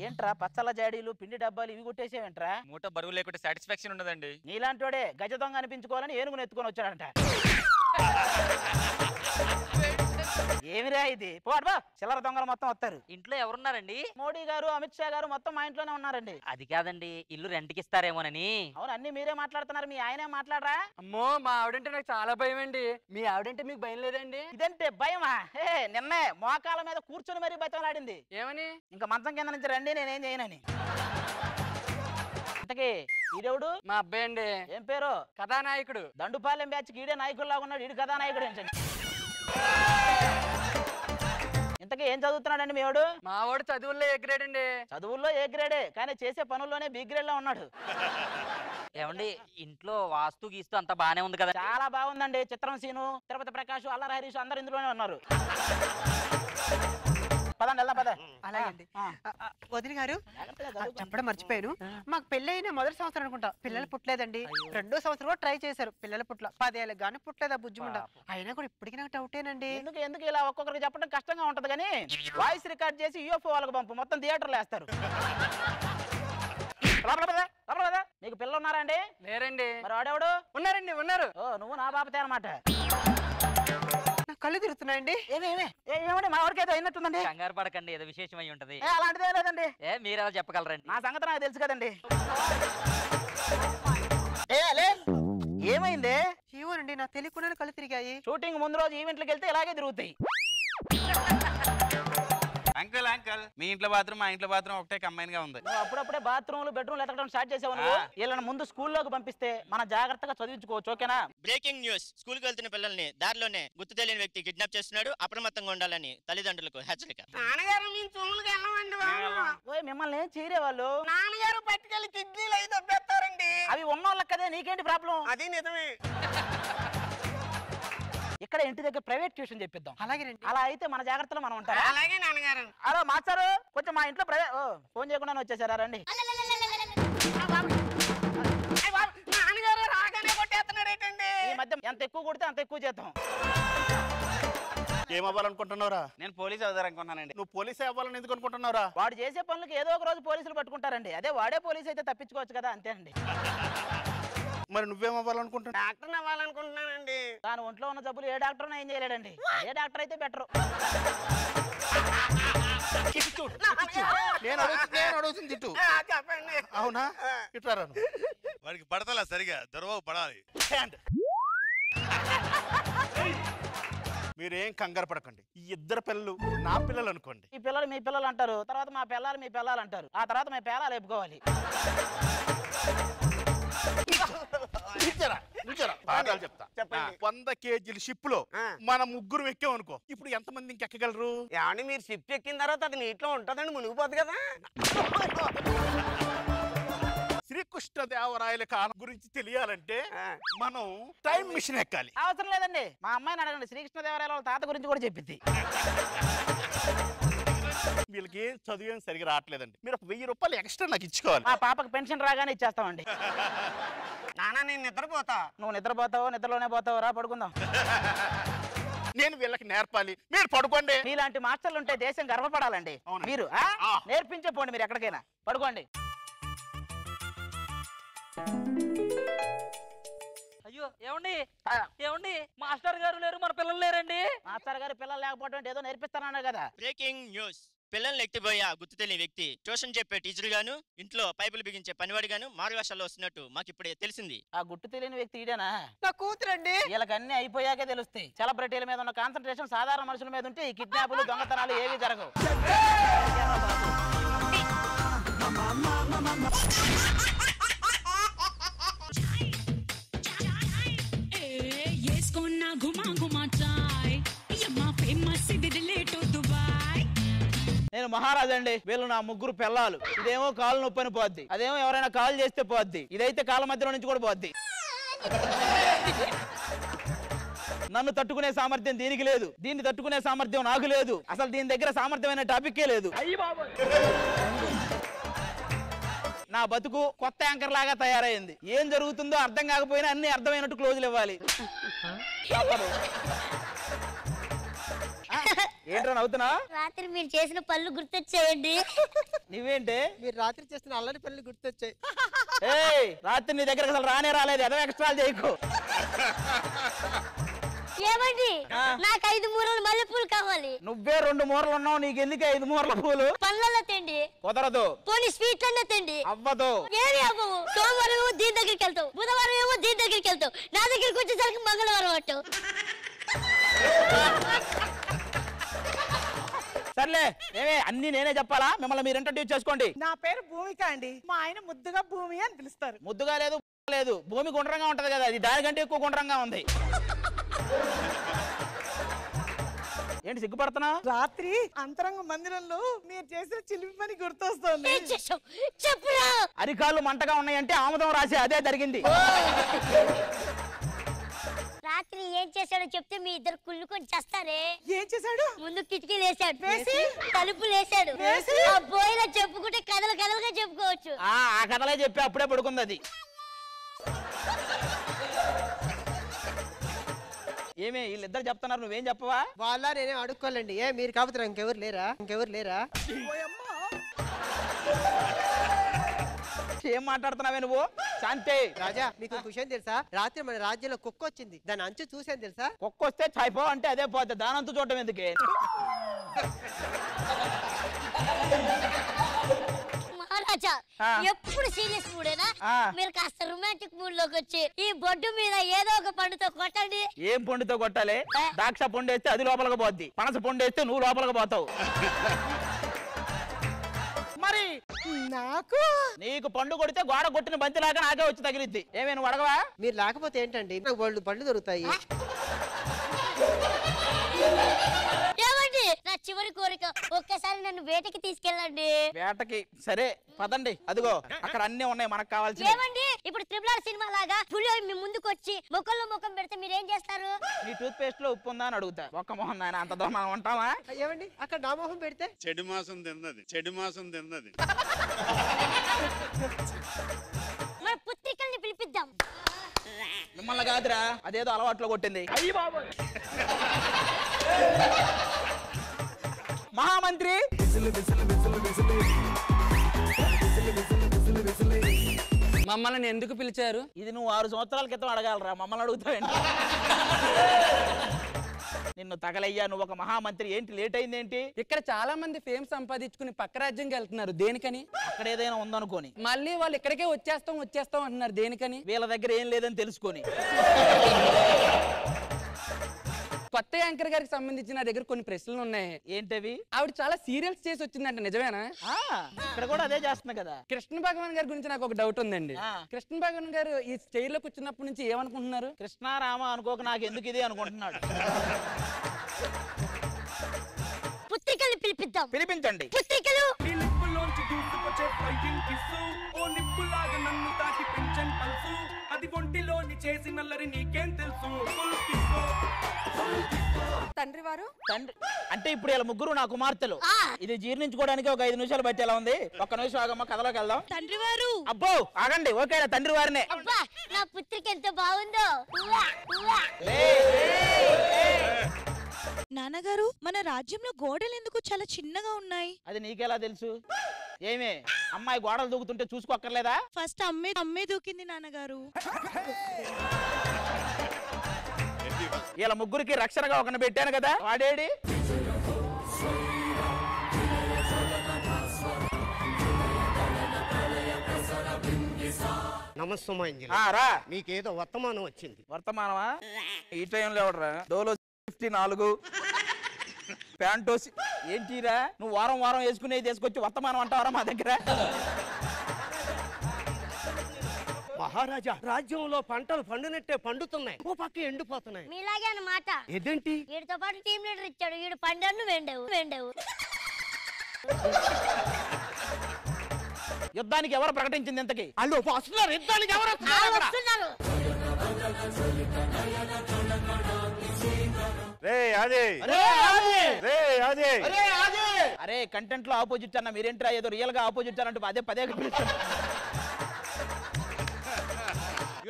ఏంట్రా పచ్చళ్ళ జాడీలు పిండి డబ్బాలు ఇవి కొట్టేసేవేంట్రా? మూట బరువు లేకుంటే సాటిస్ఫాక్షన్ ఉండదండి. నీలాంటోడే గజ దొంగ అనిపించుకోవాలని ఏనుగును ఎత్తుకొని వచ్చాడంట. ఏమిరా ఇది? పోడ్బా చిల్లర దొంగలు మొత్తం వస్తారు. ఇంట్లో ఎవరున్నారండి? మోడీ గారు, అమిత్ షా గారు మొత్తం మా ఇంట్లోనే ఉన్నారండి. అది కాదండి, ఇల్లు రెంట్కి ఇస్తారేమోనని. అవును అన్ని మీరే మాట్లాడుతున్నారు, మీ ఆయనే మాట్లాడరా? అమ్మో మా ఆవిడంటే నాకు చాలా భయం అండి. మీ ఆవిడంటే మీకు భయం లేదండి? ఇదంటే భయమా? నిన్నే మోకాల మీద కూర్చొని మరీ బతిమలాడింది. ఏమని? ఇంకా మంచం కింద నుంచి రండి నేనేం చేయనని. ఇంతకీ ఈడెవడు? మా అబ్బాయి అండి. ఏం పేరు? కథానాయకుడు. దండుపాలెం బ్యాచ్ ఈడే నాయకుల్లాగా ఉన్నాడు. ఈడు కథానాయకుడు ఏంటండి? ఇంతకీ ఏం చదువుతున్నాడండి మీ వాడు? మా వాడు చదువుల్లో ఏ గ్రేడ్ అండి. చదువుల్లో ఏ గ్రేడే, కానీ చేసే పనుల్లోనే బి గ్రేడ్ లో ఉన్నాడు. ఏమండి ఇంట్లో వాస్తు గీస్తూ అంతా బానే ఉంది కదా? చాలా బాగుందండి. చిత్రం సీను, తిరుపతి ప్రకాష్, అల్లరి హరీష్ అందరు ఇందులోనే ఉన్నారు. పదండి వెళ్దాం పద. అలాగండి. వదిన గారు చెప్పడం మర్చిపోయాను, మాకు పెళ్లి అయిన మొదటి సంవత్సరం అనుకుంటా పిల్లలు పుట్టలేదండి. 2వ సంవత్సరం కూడా ట్రై చేశారు, పిల్లలు పుట్ల. 10 ఏళ్ళకి గానీ పుట్టలేదా బుజ్జిముండ. అయినా కూడా ఇప్పటికీ నాకు డౌటేనండి. ఎందుకు ఇలా ఒక్కొక్కరికి చెప్పడం కష్టంగా ఉంటది కానీ వాయిస్ రికార్డ్ చేసి యూఎఫ్ఓ వాళ్ళకి పంపు, మొత్తం థియేటర్లు వేస్తారు. మీకు పిల్లలు ఉన్నారా అండి? లేరండి. మరి వాడేవాడు? ఉన్నారండి. ఉన్నారు. ఓ నువ్వు నా బాపతే అనమాట. కళ్ళు తిరుగుతున్నాయండి. ఏమండి మా వాడికైతే అయినట్టుందండి. కంగారు పడకండి, ఏదో విశేషం అయి ఉంటది. అలాంటిదే లేదండి. మీరు ఎలా చెప్పగలరండి? నా సంగతి నాకు తెలుసు కదండి. ఏమైంది? ఏమోనండి నాకు తెలియకుండా కళ్ళు తిరిగాయి. షూటింగ్ ముందు రోజు ఈవెంట్లకు వెళ్తే ఇలాగే తిరుగుతాయి. అంకుల్ అంకుల్ మీ ఇంట్లో బాత్రూమ్ మా ఇంట్లో బాత్రూమ్ ఒకటే కంబైన్ గా ఉంది. నువ్వు అప్పుడప్పుడే బాత్రూమ్లు బెడ్రూమ్లు ఎత్తడం స్టార్ట్ చేసావు. నువ్వు వీళ్ళని ముందు స్కూల్లోకి పంపిస్తే మనం జాగ్రత్తగా చదివించుకోవచ్చు. ఓకేనా? బ్రేకింగ్ న్యూస్, స్కూల్ కి వెళ్తున్న పిల్లల్ని దారిలోనే గుర్తు తెలియని వ్యక్తి కిడ్నాప్ చేస్తున్నాడు. అప్రమత్తంగా ఉండాలని తల్లిదండ్రులకు హెచ్చరిక. మిమ్మల్ని ఏం చేయరే వాళ్ళు. నాన్నగారు పట్టుకెళ్ళి కిడ్నీలు అయితే దొబ్బేస్తారండి. అవి ఉన్నోళ్ళకి కదే, నీకేంటి ప్రాబ్లం? అది నిజమే. ఇక్కడ ఇంటి దగ్గర ప్రైవేట్ ట్యూషన్ చెప్పిద్దాం. అలాగేనండి. అలా అయితే మన జాగ్రత్తలో మనం ఉంటాం. అలాగే నాన్నగారు. అలా మాస్టారు కొంచెం మా ఇంట్లో ప్రైవేట్ ఫోన్ చేయకుండా వచ్చేసారా? రండి. నాన్నగారు రాగానే కొట్టేస్తున్నాడు ఏంటండి? ఈ మధ్య ఎంత ఎక్కువ కొడితే అంత ఎక్కువ చేద్దాం. ఏం అవ్వాలనుకుంటున్నావురా? నేను పోలీస్ అవుతారనుకున్నానండి. నువ్వు పోలీసే అవ్వాలని ఎందుకు అనుకుంటున్నావురా? వాడు చేసే పనులకు ఏదో ఒక రోజు పోలీసులు పట్టుకుంటారండి. అదే వాడే పోలీసు అయితే తప్పించుకోవచ్చు కదా, అంతే అండి. మరి నువ్వేం అవ్వాలనుకుంటున్నావు? డాక్టర్ అవ్వాలనుకుంటున్నానండి. దాని ఒంట్లో ఉన్న జబ్బులు ఏ డాక్టర్ ఏం చేయలేడండి. ఏ డాక్టర్ అయితే బెటర్. నేను అడుగుతుంది తిట్టు. చెప్పండి. అవునా? ఇట్లా వాడికి పడతలా సరిగా దొరవకు పడాలి. మీరేం కంగారు పడకండి. ఈ ఇద్దరు పిల్లలు నా పిల్లలు అనుకోండి. ఈ పిల్లలు మీ పిల్లలు అంటారు, తర్వాత మా పిల్లలు మీ పిల్లలు అంటారు, ఆ తర్వాత మీ పిల్లలు ఎప్పుకోవాలి. పాఠాలు చెప్తా. 100 కేజీల షిప్ లో మన ముగ్గురు ఎక్కాం అనుకో, ఇప్పుడు ఎంతమంది ఇంకెక్కగలరు? ఏమండి మీరు షిప్ ఎక్కిన తర్వాత అది నీటిలో ఉంటుందండి, మునిగిపోద్ది కదా. శ్రీకు శ్రీకృష్ణదేవరాయల కాలం గురించి తెలియాలంటే మనం టైం మిషన్ ఎక్కాలి. అవసరం లేదండి, మా అమ్మాయిని అడగండి, శ్రీకృష్ణదేవరాయల వాళ్ళ తాత గురించి కూడా చెప్పింది. వీళ్ళకి ఏం చదువు ఏం సరిగా రావట్లేదండి. మీరు ఒక 1000 రూపాయలు ఎక్స్ట్రా నాకు ఇచ్చుకోవాలి. మా పాపకి పెన్షన్ రాగానే ఇచ్చేస్తామండి. నానా నేను నిద్రపోతా. నువ్వు నిద్రపోతావు, నిద్రలోనే పోతావు, రా పడుకుందాం. నేను వీళ్ళకి నేర్పాలి, మీరు పడుకోండి. మీలాంటి మాస్టర్లు ఉంటే దేశం గర్వపడాలండి. మీరు నేర్పించే పోండి, మీరు ఎక్కడికైనా పడుకోండి. అయ్యో ఏమండి ఏమండి మాస్టర్ గారు లేరు, మన పిల్లలు లేరండి. మాస్టర్ గారు పిల్లలు లేకపోవడం ఏదో నేర్పిస్తానన్నా కదా. Breaking news. పిల్లల్ని ఎక్కిపోయా గుర్తు తెలియని వ్యక్తి ట్యూషన్ చెప్పే టీచర్ గాను ఇంట్లో పైపులు బిగించే పనివాడి గాను మారువేషాల్లో వస్తున్నట్టు మాకు ఇప్పుడే తెలిసింది. ఆ గుర్తు తెలియని వ్యక్తి ఈడేనా? నా కూతురండి. వీళ్ళకి అన్ని అయిపోయాకే తెలుస్తాయి. సెలబ్రిటీల మీద ఉన్న కాన్సన్ట్రేషన్ సాధారణ మనుషుల మీద ఉంటే ఈ కిడ్నాపులు దొంగతనాలు ఏవి జరగవు. నేను మహారాజా అండి, వీళ్ళు నా ముగ్గురు పిల్లలు. ఇదేమో కాలు నొప్పి అని పోద్ది, అదేమో ఎవరైనా కాల్ చేస్తే పోద్ది, ఇదైతే కాళ్ళ మధ్యలో నుంచి కూడా పోద్ది. నన్ను తట్టుకునే సామర్థ్యం దీనికి లేదు, దీన్ని తట్టుకునే సామర్థ్యం నాకు లేదు. అసలు దీని దగ్గర సామర్థ్యమైన టాపిక్కే లేదు. నా బతుకు కొత్త యాంకర్ లాగా తయారైంది. ఏం జరుగుతుందో అర్థం కాకపోయినా అన్ని అర్థమైనట్టు క్లోజులు ఇవ్వాలి. ఏంట్రా నవ్వుతున్నా? రాత్రి మీరు చేసిన పనులు గుర్తొచ్చాయండి. నువ్వేంటే? మీరు రాత్రి చేసిన అల్లరి పనులు గుర్తొచ్చాయి. రాత్రి నీ దగ్గర అసలు రానే రాలేదు, ఏదో ఎక్స్ట్రా చేయకు. ఏమండి నాకు 5 మూరలు మల్లెపూలు కావాలి. నువ్వే 2 మూరలు ఉన్నావు, నీకు ఎందుకు 5 మూరల పూలు? పళ్ళల్లో తిండి కుదరదు. పోనీ స్వీట్ అన్న తిండి. అవ్వదు. ఏమి అవ్వవు. సోమవారం ఏమో దీని దగ్గరికి వెళ్తావు, బుధవారం ఏమో దీని దగ్గరికి వెళ్తావు, నా దగ్గరికి వచ్చేసరికి మంగళవారం అంటావు. సర్లే, ఏమే అన్ని నేనే చెప్పాలా? మిమ్మల్ని మీరు ఇంట్రడ్యూస్ చేసుకోండి. నా పేరు భూమిక అండి, మా ఆయన ముద్దుగా భూమి అని పిలుస్తారు. ముద్దుగా లేదు లేదు, భూమి గుండ్రంగా ఉంటది కదా, అది దానికంటే ఎక్కువ గుండ్రంగా ఉంది. ఏంటి సిగ్గుపడుతున్నా? రాత్రి అంతరంగ మందిరంలో మీరు చేసిన చిలిపి పని గుర్తొస్తుంది. అరికాళ్ళు మంటగా ఉన్నాయంటే ఆముదం రాసి అదే జరిగింది. రాత్రి ఏం చేశాడో చెప్తే మీ ఇద్దరు కుళ్ళుకొని చేస్తారే. ఏం చేశాడు? ముందు కిటికీలు వేసాడు, తలుపులు వేసాడు. ఆ బోయిలో చెప్పుకుంటే కథలు కథలుగా చెప్పుకోవచ్చు. ఆ కథలే చెప్పి అప్పుడే పడుకుంది అది. ఏమే వీళ్ళిద్దరు చెప్తున్నారు, నువ్వేం చెప్పవా? వాళ్ళ నేనేం అడుక్కోలేండి. మీరు కాకపోతే ఇంకెవరు లేరా? ఏం మాట్లాడుతున్నావే నువ్వు? శాంతి. రాజా మీకు విషయం తెలుసా? రాత్రి మన రాజ్యంలో కుక్క వచ్చింది, దాని అంచు చూసాను తెలుసా? కుక్క వస్తే చాయిపో అంటే అదే పోతే, దానంతు చూడటం ఎందుకే? మహారాజా ఎప్పుడు సీరియస్ మూడేనా? మీరు కాస్త రొమాంటిక్ మూడ్ లోకి వచ్చి ఈ బొడ్డు మీద ఏదో ఒక పండుతో కొట్టండి. ఏం పండుతో కొట్టాలి? ద్రాక్ష పండు వేస్తే అది లోపలికి పోద్ది, పనస పండు వేస్తే నువ్వు లోపలికి పోతావు. మరి నీకు పండు కొడితే గోడ కొట్టిన బంతిలాగా నాకే వచ్చి తగిలిద్ది. ఏమే నువ్వు అడగవా? మీరు లేకపోతే ఏంటండి, వాళ్ళు పండ్లు దొరుకుతాయి. ఏమండి నా చివరి కోరిక, ఒక్కసారి నన్ను వేటకి తీసుకెళ్ళండి. వేటకి? సరే పదండి, అదిగో అక్కడ అన్ని ఉన్నాయి మనకు కావాల్సి. ఏమండి ఇప్పుడు త్రిబుల్ ఆర్ సినిమా లాగా పులి మీ ముందుకు వచ్చి ముఖంలో ముఖం పెడితే మీరేం చేస్తారు? నీ టూత్ పేస్ట్ లో ఉప్పు ఉందా అని అడుగుతా. ఒక్క మొహం నాయన, అంత దూరం మనం ఉంటామా? ఏమండి అక్కడ నా మొహం పెడితే? చెడు మాసం తిన్నది. మన పుత్రికల్ని పిలిపిద్దాం. మిమ్మల్ని కాదురా, అదేదో అలవాట్లో కొట్టింది. మహామంత్రి మమ్మల్ని ఎందుకు పిలిచారు? ఇది నువ్వు 6 సంవత్సరాల క్రితం అడగాలరా, మమ్మల్ని అడుగుతావేంటి? నిన్ను తగలయ్యా, నువ్వు ఒక మహామంత్రి. ఏంటి లేట్ అయింది ఏంటి? ఇక్కడ చాలా మంది ఫేమ్ సంపాదించుకుని పక్క రాజ్యంకి వెళ్తున్నారు, దేనికని? అక్కడ ఏదైనా ఉందనుకోని. మళ్ళీ వాళ్ళు ఇక్కడికే వచ్చేస్తాం అంటున్నారు, దేనికని? వీళ్ళ దగ్గర ఏం లేదని తెలుసుకొని. కొత్త యాంకర్ గారికి సంబంధించి నా దగ్గర కొన్ని ప్రశ్నలు ఉన్నాయి. ఏంటవి? ఆవిడ చాలా సీరియల్స్ చేసి వచ్చిందంట, నిజమేనా? ఇక్కడ కూడా అదే చేస్తున్నా కదా. కృష్ణ భగవాన్ గారి గురించి నాకు ఒక డౌట్ ఉందండి. కృష్ణ భగవాన్ గారు ఈ స్టైల్ లోకి వచ్చినప్పటి నుంచి ఏమనుకుంటున్నారు? కృష్ణారామ అనుకోక నాకు ఎందుకు ఇది అనుకుంటున్నాడు. పుత్రికల్ని పిలిపిద్దాం. పిలిపించండి. పుత్రికలు నిప్పులాగా నన్ను తాకి నల్లని చేసి నల్లరి నీకేం తెలుసు తండ్రి వారు తండ్రి అంటే ఇప్పుడు ఇలా ముగ్గురు నా కుమార్తెలు ఇది జీర్ణించుకోవడానికి ఒక 5 నిమిషాలు బట్టి ఉంది. ఒక్క నిమిషం ఆగమ్మ, కథలోకి వెళ్దాం. తండ్రి వారు అబ్బో ఆగండి, ఓకేనా తండ్రి వారినే. అబ్బా నా పుత్రిక ఎంత బాగుందో. నాన్నగారు మన రాజ్యంలో గోడలు ఎందుకు చాలా చిన్నగా ఉన్నాయి? అది నీకెలా తెలుసు? ఏమే అమ్మాయి గోడలు దూకుతుంటే చూసుకోక్కర్లేదా? ఫస్ట్ అమ్మే దూకింది నాన్నగారు. ఇలా ముగ్గురికి రక్షణగా ఒకరిని పెట్టాను కదా, వాడేడి? నమస్సుమాంజలి, మీకేదో వర్తమానం వచ్చింది. వర్తమానమా? ఈ టైంలో ఎవడరా? డోలో 54 ప్యాంటోసి ఏంటిరా? నువ్వు వారం వారం వేసుకునేది తీసుకొచ్చి వర్తమానం అంటావరా మా దగ్గర? మహారాజా, రాజ్యంలో పంటలు పండునట్టే పండుతున్నాయి, ఓ పక్క ఎండిపోతున్నాయి. మీలాగే అన్నమాట. ఏదేంటి? వీడితో పాటు టీం లీడర్ ఇచ్చాడు, వీడు పండను వెండవు. యుద్ధానికి ఎవరు ప్రకటించింది ఇంతకి? వాళ్ళు వస్తున్నారు, యుద్ధానికి ఎవరు వస్తున్నారు? అరే కంటెంట్ లో ఆపోజిట్ అన్న మీరేంట్రా ఏదో రియల్ గా ఆపోజిట్ అన్నట్టు అదే పదే పిలుస్తాను.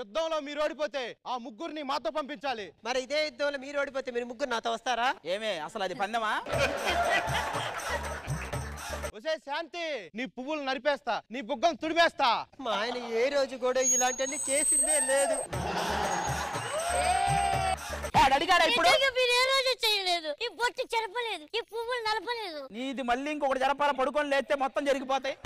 యుద్ధంలో మీరు ఓడిపోతే ఆ ముగ్గురిని మాతో పంపించాలి. మరి ఇదే యుద్ధంలో మీరు ఓడిపోతే మీరు ముగ్గురు నాతో వస్తారా? ఏమే అసలు అది పందెమా? ఒసే శాంతి, నీ పువ్వులు నరిపేస్తా, నీ బుగ్గం తుడిపేస్తా. మా ఆయన ఏ రోజు కూడా ఇలాంటివన్నీ చేసిందే లేదు. మీరు ఏ రోజు చేయలేదు, ఈ బొట్టు చెరపలేదు, ఈ పువ్వులు నలపలేదు. నీది మళ్ళీ ఇంకొకటి జరపాల, పడుకొని లేస్తే మొత్తం జరిగిపోతాయి.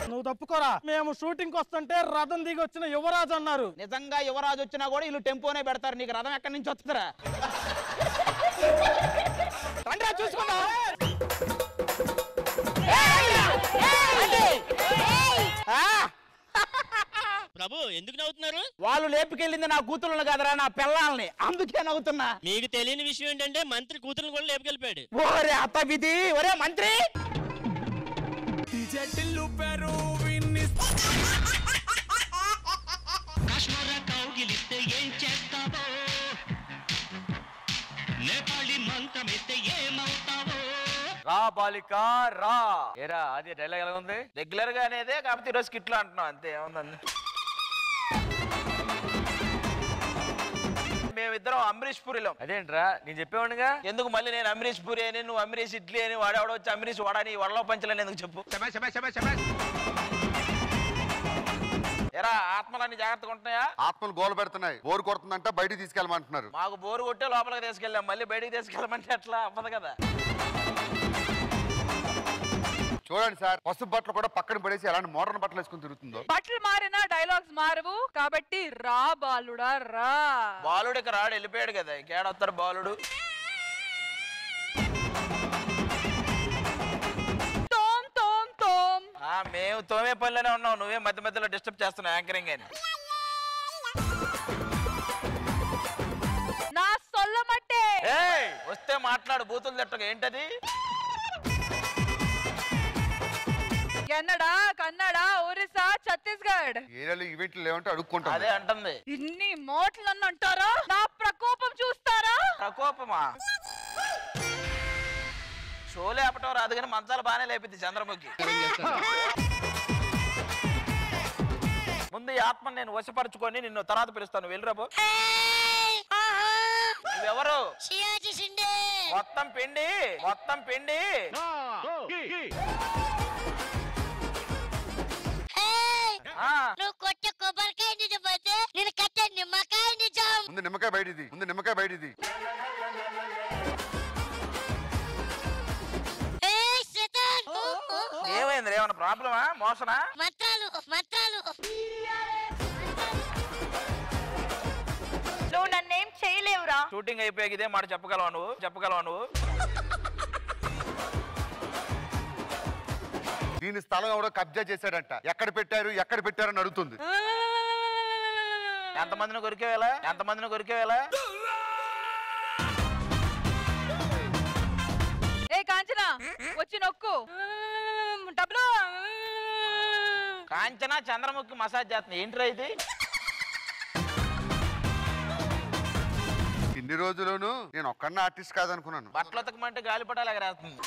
నువ్వు తప్పుకోరా, మేము షూటింగ్ వస్తుంటే రథం దిగి వచ్చిన యువరాజు అన్నారు. నిజంగా యువరాజు వచ్చినా కూడా వీళ్ళు టెంపోనే పెడతారు, నీకు రథం ఎక్కడి నుంచి వస్తుందిరా? చూసుకుందా ప్రభు ఎందుకు నవ్వుతున్నారు? వాళ్ళు లేపుకెళ్ళింది నా కూతురులను కదరా, నా పిల్లల్ని, అందుకే నవ్వుతున్నా. మీకు తెలియని విషయం ఏంటంటే మంత్రి కూతురుని కూడా లేపుకెళ్ళిపోయాడు. ఓరే అత్త విధి, ఒరే మంత్రి. కౌగిలిస్తే ఏం చేస్తావో, నేపాళి మంత్రమిస్తే ఏమవుతావో. రా బాలిక రా. ఏరా అది డైలాగ్ ఎలా ఉంది? రెగ్యులర్ గా అనేదే, కాకపోతే ఈరోజు కిట్లో అంటున్నాం అంతే. ఏముందండి, మేమిద్దరం అమరీష్ పూరిలో. అదేంట్రా నేను చెప్పేవాడిగా. ఎందుకు మళ్ళీ నేను అమరీష్ పూరి అని, నువ్వు అమరీష్ ఇడ్లీ అని, వాడేవాడు వచ్చి అమరీష్ వాడని వడలో పంచలేని ఎందుకు చెప్పు? ఎరా ఆత్మలన్నీ జాగ్రత్తగా ఉంటున్నాయా? ఆత్మలు గోలు పెడుతున్నాయి, బోరు కొడుతుందంటే బయటికి తీసుకెళ్ళమంటున్నారు. మాకు బోరు కొట్టే లోపలికి తీసుకెళ్ళాం, మళ్ళీ బయటికి తీసుకెళ్ళమంటే ఎట్లా? అవ్వదు కదా. చూడండి సార్, పసుపు బట్టలు కూడా పక్కన పడేసి ఎలాంటి మోడర్న్ బట్టలు వేసుకుని తిరుగుతుందో. బట్టలు మారినా డైలాగ్స్ మారవు కాబట్టి రా బాలుడా రా. బాలుడికి రాడు, వెళ్ళిపోయాడు కదా, ఇంకేడొస్తారు బాలుడు? మేము తోమే పనిలోనే ఉన్నాం, నువ్వే మధ్య మధ్యలో డిస్టర్బ్ చేస్తున్నావు యాంకరింగ్ అని. నా సొల్లమట్టే వస్తే మాట్లాడు, బూతులు తిట్టగా. ఏంటది? కన్నడ, కన్నడ, ఒరిస్సా, ఛత్తీస్గఢ్ ఏరియాలో ఈవెంట్లు లేవంటే అడుక్కుంటా. అదే అంటుంది. ఇన్ని మోట్లు అంటారా? నా ప్రకోపం చూస్తారా? ప్రకోపమా? షో లేపటం రాదు కానీ మంచాలు బాగానే లేపింది చంద్రముఖి. ముందు ఈ ఆత్మని నేను వశపరుచుకొని నిన్ను తర్వాత పిలుస్తాను, వెళ్ళిరాబో. నువ్వెవరు? మొత్తం పిండి, మొత్తం పిండి. నువ్వు కొట్టే కొబ్బరికాయ నిజం అయితే నేను కట్టే నిమ్మకాయ నిజం. ముందు నిమ్మకాయ బయటిది, ముందు నిమ్మకాయ బయటిది. ఏమైంది? ఏమన్నా ప్రాబ్లమా? మోసనా? మంత్రాలు మంత్రాలు. నువ్వు నన్నేం చేయలేవురా. షూటింగ్ అయిపోయాక ఇదే మాట చెప్పగలవా నువ్వు? చెప్పగలవా నువ్వు? దీని స్థలం ఎవడో కబ్జా చేశాడంట, ఎక్కడ పెట్టారు ఎక్కడ పెట్టారని అడుగుతుంది. ఎంతమందిని కొరికేవేలా? ఎంతమందిని కొరికేవేలా? ఏ కాంచనా వచ్చి నొక్కు. డబ్బులు కాంచన చంద్రముఖి మసాజ్ చేస్తుంది ఏంట్రా ఇది? ఇన్ని రోజులోను నేను ఒక్కడిన ఆర్టిస్ట్ కాదనుకున్నాను. బట్టలు ఉతకమంటే గాలిపటాలు ఎగరేస్తుంది.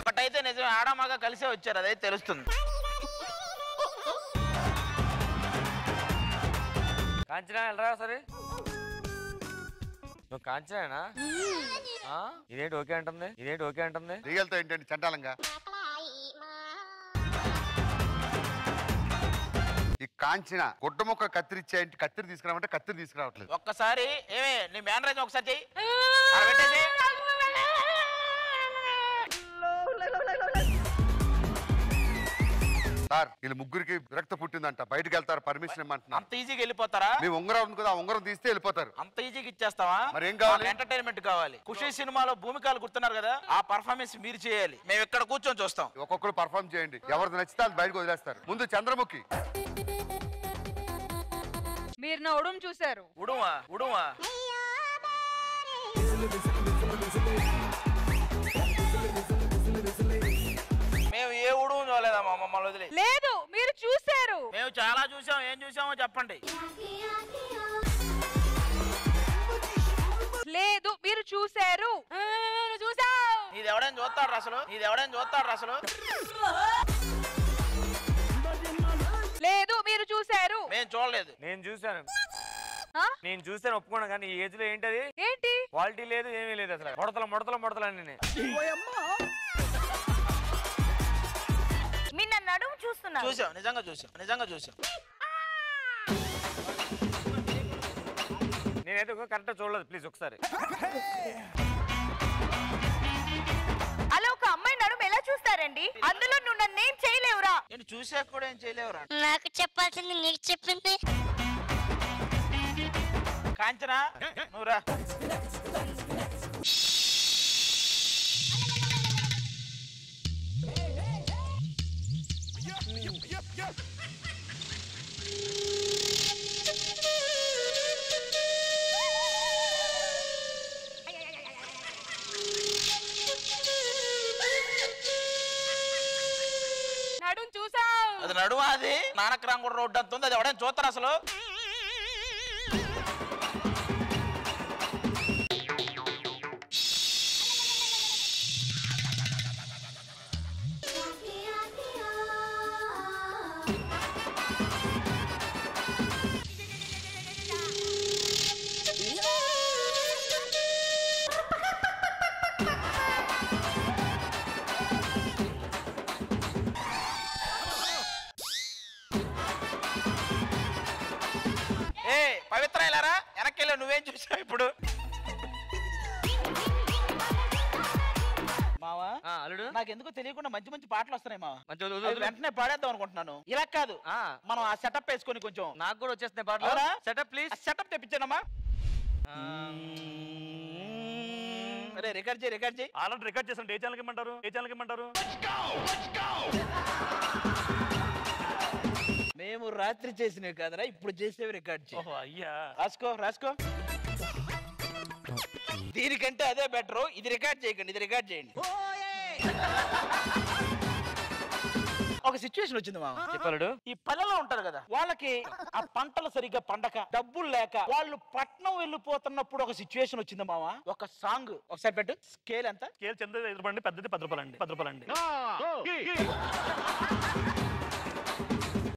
బట్ అయితే నిజమే, ఆడమగ కలిసే వచ్చారు, అదైతే తెలుస్తుంది. కాంచనా వెళ్ళరా సరే. నువ్వు కాంచనా? ఇదేంటి ఓకే అంటుంది? ఇదేంటి ఓకే అంటుంది? రియల్తో ఏంటండి చండాలంగా? ఈ కాంచిన గుడ్డ మొక్క కత్తిరిచ్చాయంటే కత్తిరి తీసుకురామంటే కత్తిరి తీసుకురావట్లేదు. ఒక్కసారి ఏమే నీ మేనరేజ్ ఒకసారి చెయ్యి. సార్ వీళ్ళు ముగ్గురికి విరక్త పుట్టిందంట, బయటకు వెళ్తారు, పర్మిషన్ ఇమ్మంటున్నారు. అంత ఈజీగా వెళ్ళిపోతారా? మీ ఉంగరం ఉంది కదా, ఆ ఉంగరం తీస్తే వెళ్ళిపోతారు. అంత ఈజీగా ఇచ్చేస్తావా? మరి ఏం కావాలి? ఎంటర్టైన్మెంట్ కావాలి. ఖుషి సినిమాలో భూమికలు గుర్తున్నారు కదా, ఆ పర్ఫార్మెన్స్ మీరు చేయాలి, మేము ఇక్కడ కూర్చొని చూస్తాం. ఒక్కొక్కరు పర్ఫార్మ్ చేయండి, ఎవరిది నచ్చితే అది బయటకు వదిలేస్తారు. ముందు చంద్రముఖి. మీరు నా ఉడుము చూశారు. ఉడుమా ఉడుమా మేము ఏ ఉడుము చూడలేదమ్మా, మమ్మల్ని వదిలే. లేదు మీరు చూశారు. మేము చాలా చూసాం. ఏం చూసామో చెప్పండి. లేదు మీరు చూశారు. ఇది ఎవడైనా చూస్తాడు అసలు? ఇది ఎవడైనా చూస్తాడు అసలు? లేదు మీరు చూశారు. మేము చూడలేదు. నేను చూశాను. నేను చూసాను ఒప్పుకోను, కానీ ఈ ఏజ్ లో ఏంటది? ఏంటి క్వాలిటీ లేదు, ఏమీ లేదు అసలు. ముడతలు అన్ని. మీ నన్ను నడుము చూస్తున్నా. చూసాం, నిజంగా చూసాం. నేనైతే కరెక్ట్ చూడలేదు. ప్లీజ్ ఒకసారి. అలా ఒక అమ్మాయి నడుము ఎలా చూస్తారండి? అందులో నువ్వు నన్ను ఏం చేయలేవురా? నేను చూసా కూడా ఏం చేయలేవురా? నాకు చెప్పాల్సింది నీకు చెప్పింది. కాంచనా నువ్వు రా. నడుము చూసావు. అది నడువా? అది నానక్రాంగూడ రోడ్డు అంత ఉంది, అది ఎవడైనా చూస్తారు అసలు? పవిత్ర ఇలారా వెనక్కి వెళ్ళా. నువ్వేం చూసావు ఇప్పుడు? మావా అల్లుడు, నాకు ఎందుకో తెలియకుండా మంచి మంచి పాటలు వస్తున్నాయి మావా. మంచి వెంటనే పాడేద్దాం అనుకుంటున్నాను. ఇలా కాదు, మనం ఆ సెటప్ వేసుకొని కొంచెం. నాకు కూడా వచ్చేస్తున్నాయి పాటలు. Setup please. సెటప్ తెప్పించానమ్మా. అరే రికార్డ్ చేయి. ఆల్రెడీ రికార్డ్ చేసాను. ఏ ఛానల్కి ఇమ్మంటారు? మేము రాత్రి చేసినవి కాదరా, ఇప్పుడు చేసేవి రికార్డ్ చేయి. అయ్యా రాసుకో. దీనికంటే అదే బెటర్. ఇది రికార్డ్ చేయకండి, ఇది రికార్డ్ చేయండి. ఒక సిచ్యువేషన్ వచ్చింది మామ. చెప్పాడు. ఈ పల్లెలో ఉంటారు కదా, వాళ్ళకి ఆ పంటలు సరిగ్గా పండక, డబ్బులు లేక వాళ్ళు పట్నం వెళ్ళిపోతున్నప్పుడు ఒక సిచ్యువేషన్ వచ్చింది మామ. ఒక సాంగ్ ఒకసారి పెట్టు. స్కేల్ ఎంత? స్కేల్ చిన్నది 5 రూపాయలు, పెద్దది 10 రూపాయలండి.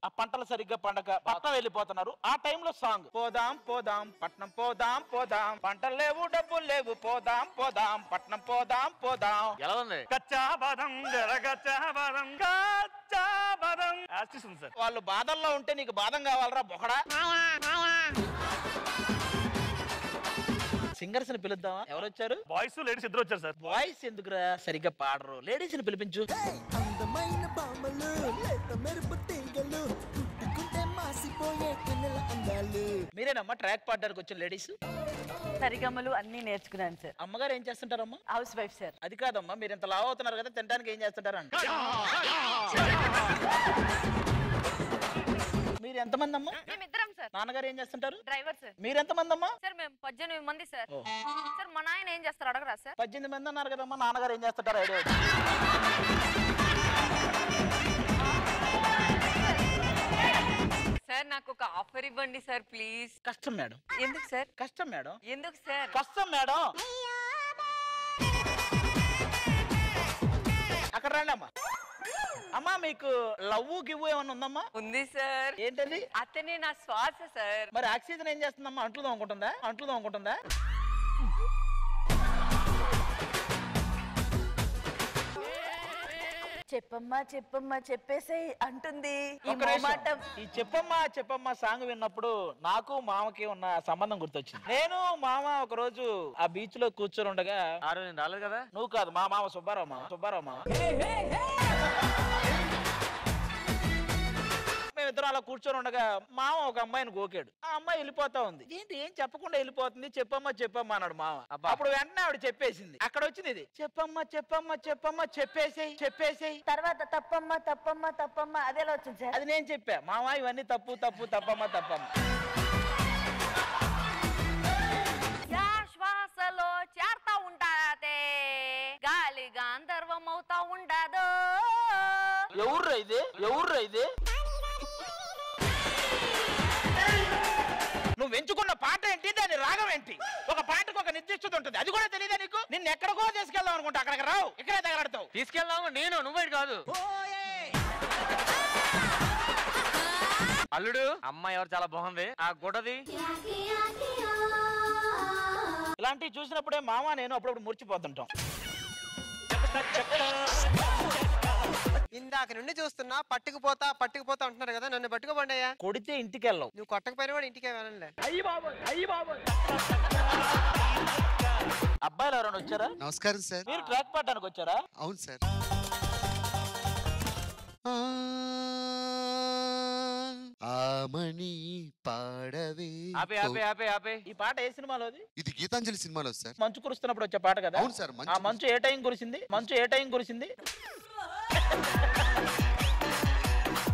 ఆ పంటలు సరిగ్గా పండక పట్నం వెళ్ళిపోతున్నారు. ఆ టైంలో సాంగ్ పోదాం పట్నం పోదాం పంటలు లేవు డబ్బులు లేవు పోదాం పట్నం పోదాం. ఎలా ఉంది? కచ్చా బాదం సార్. వాళ్ళు బాధల్లో ఉంటే నీకు బాదం కావాలరా బొకడా? సింగర్స్ ని పిలుద్దామా? ఎవరు వచ్చారు? బాయ్స్ లేడీస్ ఇద్దరు వచ్చారు సార్. బాయ్స్ ఎందుకురా, సరిగ్గా పాడరు. లేడీస్ ని పిలిపించు. మీరేనమ్మా ట్రాక్ పాడడానికి వచ్చిన లేడీస్? సరిగమలు అన్ని నేర్చుకున్నాను సార్. అమ్మగారు ఏం చేస్తుంటారమ్మా? House wife sir. అది కాదమ్మా, మీరు ఇంత లావు అవుతున్నారు కదా, తినడానికి ఏం చేస్తుంటారు? మీరు ఎంతమంది అమ్మా? మేమిద్దరం సార్. నాన్నగారు ఏం చేస్తుంటారు? Driver sir. మీరు ఎంతమంది అమ్మా? సార్ మేము 18 మంది సార్. సార్ మా నాయన ఏం చేస్తారు అడగరా సార్? 18 మంది అన్నారు కదమ్మా. నాన్నగారు ఏం చేస్తుంటారు ఐడియా? సార్ నాకు ఒక ఆఫర్ ఇవ్వండి సార్ ప్లీజ్. కష్టం మేడం. ఎందుకు సార్? కష్టం మేడం. ఎందుకు సార్? కష్టం మేడం. అక్కడ రండి అమ్మా. అమ్మా మీకు లవ్ గివ్ ఏమన్నా ఉందమ్మా? ఉంది సార్. ఏంటది? అతనే నా శ్వాస సార్. మరి ఆక్సిజన్ ఏం చేస్తుందమ్మా? అంట్లు తోముకుంటుందా? చెప్పమ్మా చెప్పేసేయ్ అంటుంది. ఈ చెప్పమ్మా సాంగ్ విన్నప్పుడు నాకు మామకి ఉన్న సంబంధం గుర్తొచ్చింది. నేను మామ ఒక రోజు ఆ బీచ్ లో కూర్చొని ఉండగా, ఆ రోజు నేను రాలేదు కదా. నువ్వు కాదు, మా మామ సుబ్బారావు మామ మేమిద్దరం అలా కూర్చొని ఉండగా మామ ఒక అమ్మాయిని గోకాడు. ఆ అమ్మాయి వెళ్ళిపోతా ఉంది. ఏంటి ఏం చెప్పకుండా వెళ్ళిపోతుంది? చెప్పమ్మా అన్నాడు మామ. అప్పుడు వెంటనే ఆవిడ చెప్పేసింది. అక్కడ వచ్చింది ఇది, చెప్పమ్మా చెప్పేసేయ్. తర్వాత తప్పమ్మా అదేలా వచ్చింది సార్? అది నేను చెప్పా. మామ ఇవన్నీ తప్పమ్మా. శ్వాసలో చేరుతా ఉంటాదే, గాలి గాంధర్వం అవుతా ఉండదో. ఎవర్రా ఇది? నువ్వు ఎంచుకున్న పాట ఏంటి, దాని రాగం ఏంటి? ఒక పాటకు ఒక నిర్దిష్టత ఉంటుంది, అది కూడా తెలియదా నీకు? నిన్ను ఎక్కడికో తీసుకెళ్దాం అనుకుంటా, అక్కడికి రావు, ఇక్కడే తగలడతావు. తీసుకెళ్దాము నువ్వే కాదు. అల్లుడు అమ్మాయి ఎవరు చాలా బాగుంది. ఆ గుడ్డది. ఇలాంటివి చూసినప్పుడే మామ నేను అప్పుడప్పుడు మూర్చిపోతుంటాం. ఇందాక నుండి చూస్తున్నా పట్టుకుపోతా అంటున్నారు కదా, నన్ను పట్టుకోబండి అయ్యా. కొడితే ఇంటికి వెళ్ళవు. నువ్వు కొట్టకపోయినా కూడా ఇంటికి వెళ్ళలే. అబ్బాయిలు ఎవరైనా వచ్చారా? నమస్కారం సార్. మీరు ట్రాక్ పాడడానికి వచ్చారా? అవును సార్. ఆమని పాడవే. ఆపే. ఈ పాట ఏ సినిమాలోది? ఇది గీతాంజలి సినిమాలో సార్. మంచు కురుస్తున్నప్పుడు వచ్చే పాట కదా? అవును సార్. ఆ మంచు ఏ టైం కురిసింది?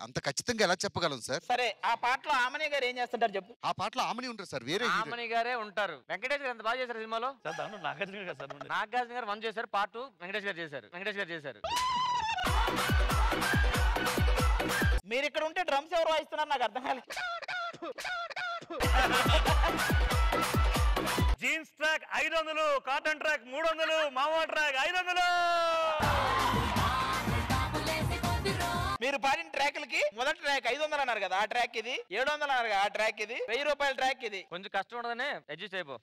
అంత ఖచ్చితంగా ఎలా చెప్పగలం సార్? సరే, ఆ పాటలో ఆమని గారు ఏం చేస్తుంటారు చెప్పు? ఆ పాటలో ఆమని ఉంటారు సార్, వేరే ఆమని గారే ఉంటారు. వెంకటేష్ గారు ఎంత బాగా చేశారు సినిమాలో. నాగార్జున గారు 1 చేశారు, పార్ట్ 2 వెంకటేష్ గారు చేశారు. మీరు ఇక్కడ ఉంటే డ్రమ్స్ ఎవరు వాయిస్తున్నారు నాకు అర్థం కాలేదు. జీన్స్ ట్రాక్ 500, కాటన్ ట్రాక్ 300, మామా ట్రాక్ 500. మీరు పాడిన ట్రాక్లకి మొదటి ట్రాక్ 500 అన్నారు కదా, ఆ ట్రాక్ ఇది. 700 అన్నారు కదా, ఆ ట్రాక్ ఇది. 1000 రూపాయల ట్రాక్ ఇది. కొంచెం కష్టం ఉండదని అడ్జస్ట్ అయిపో.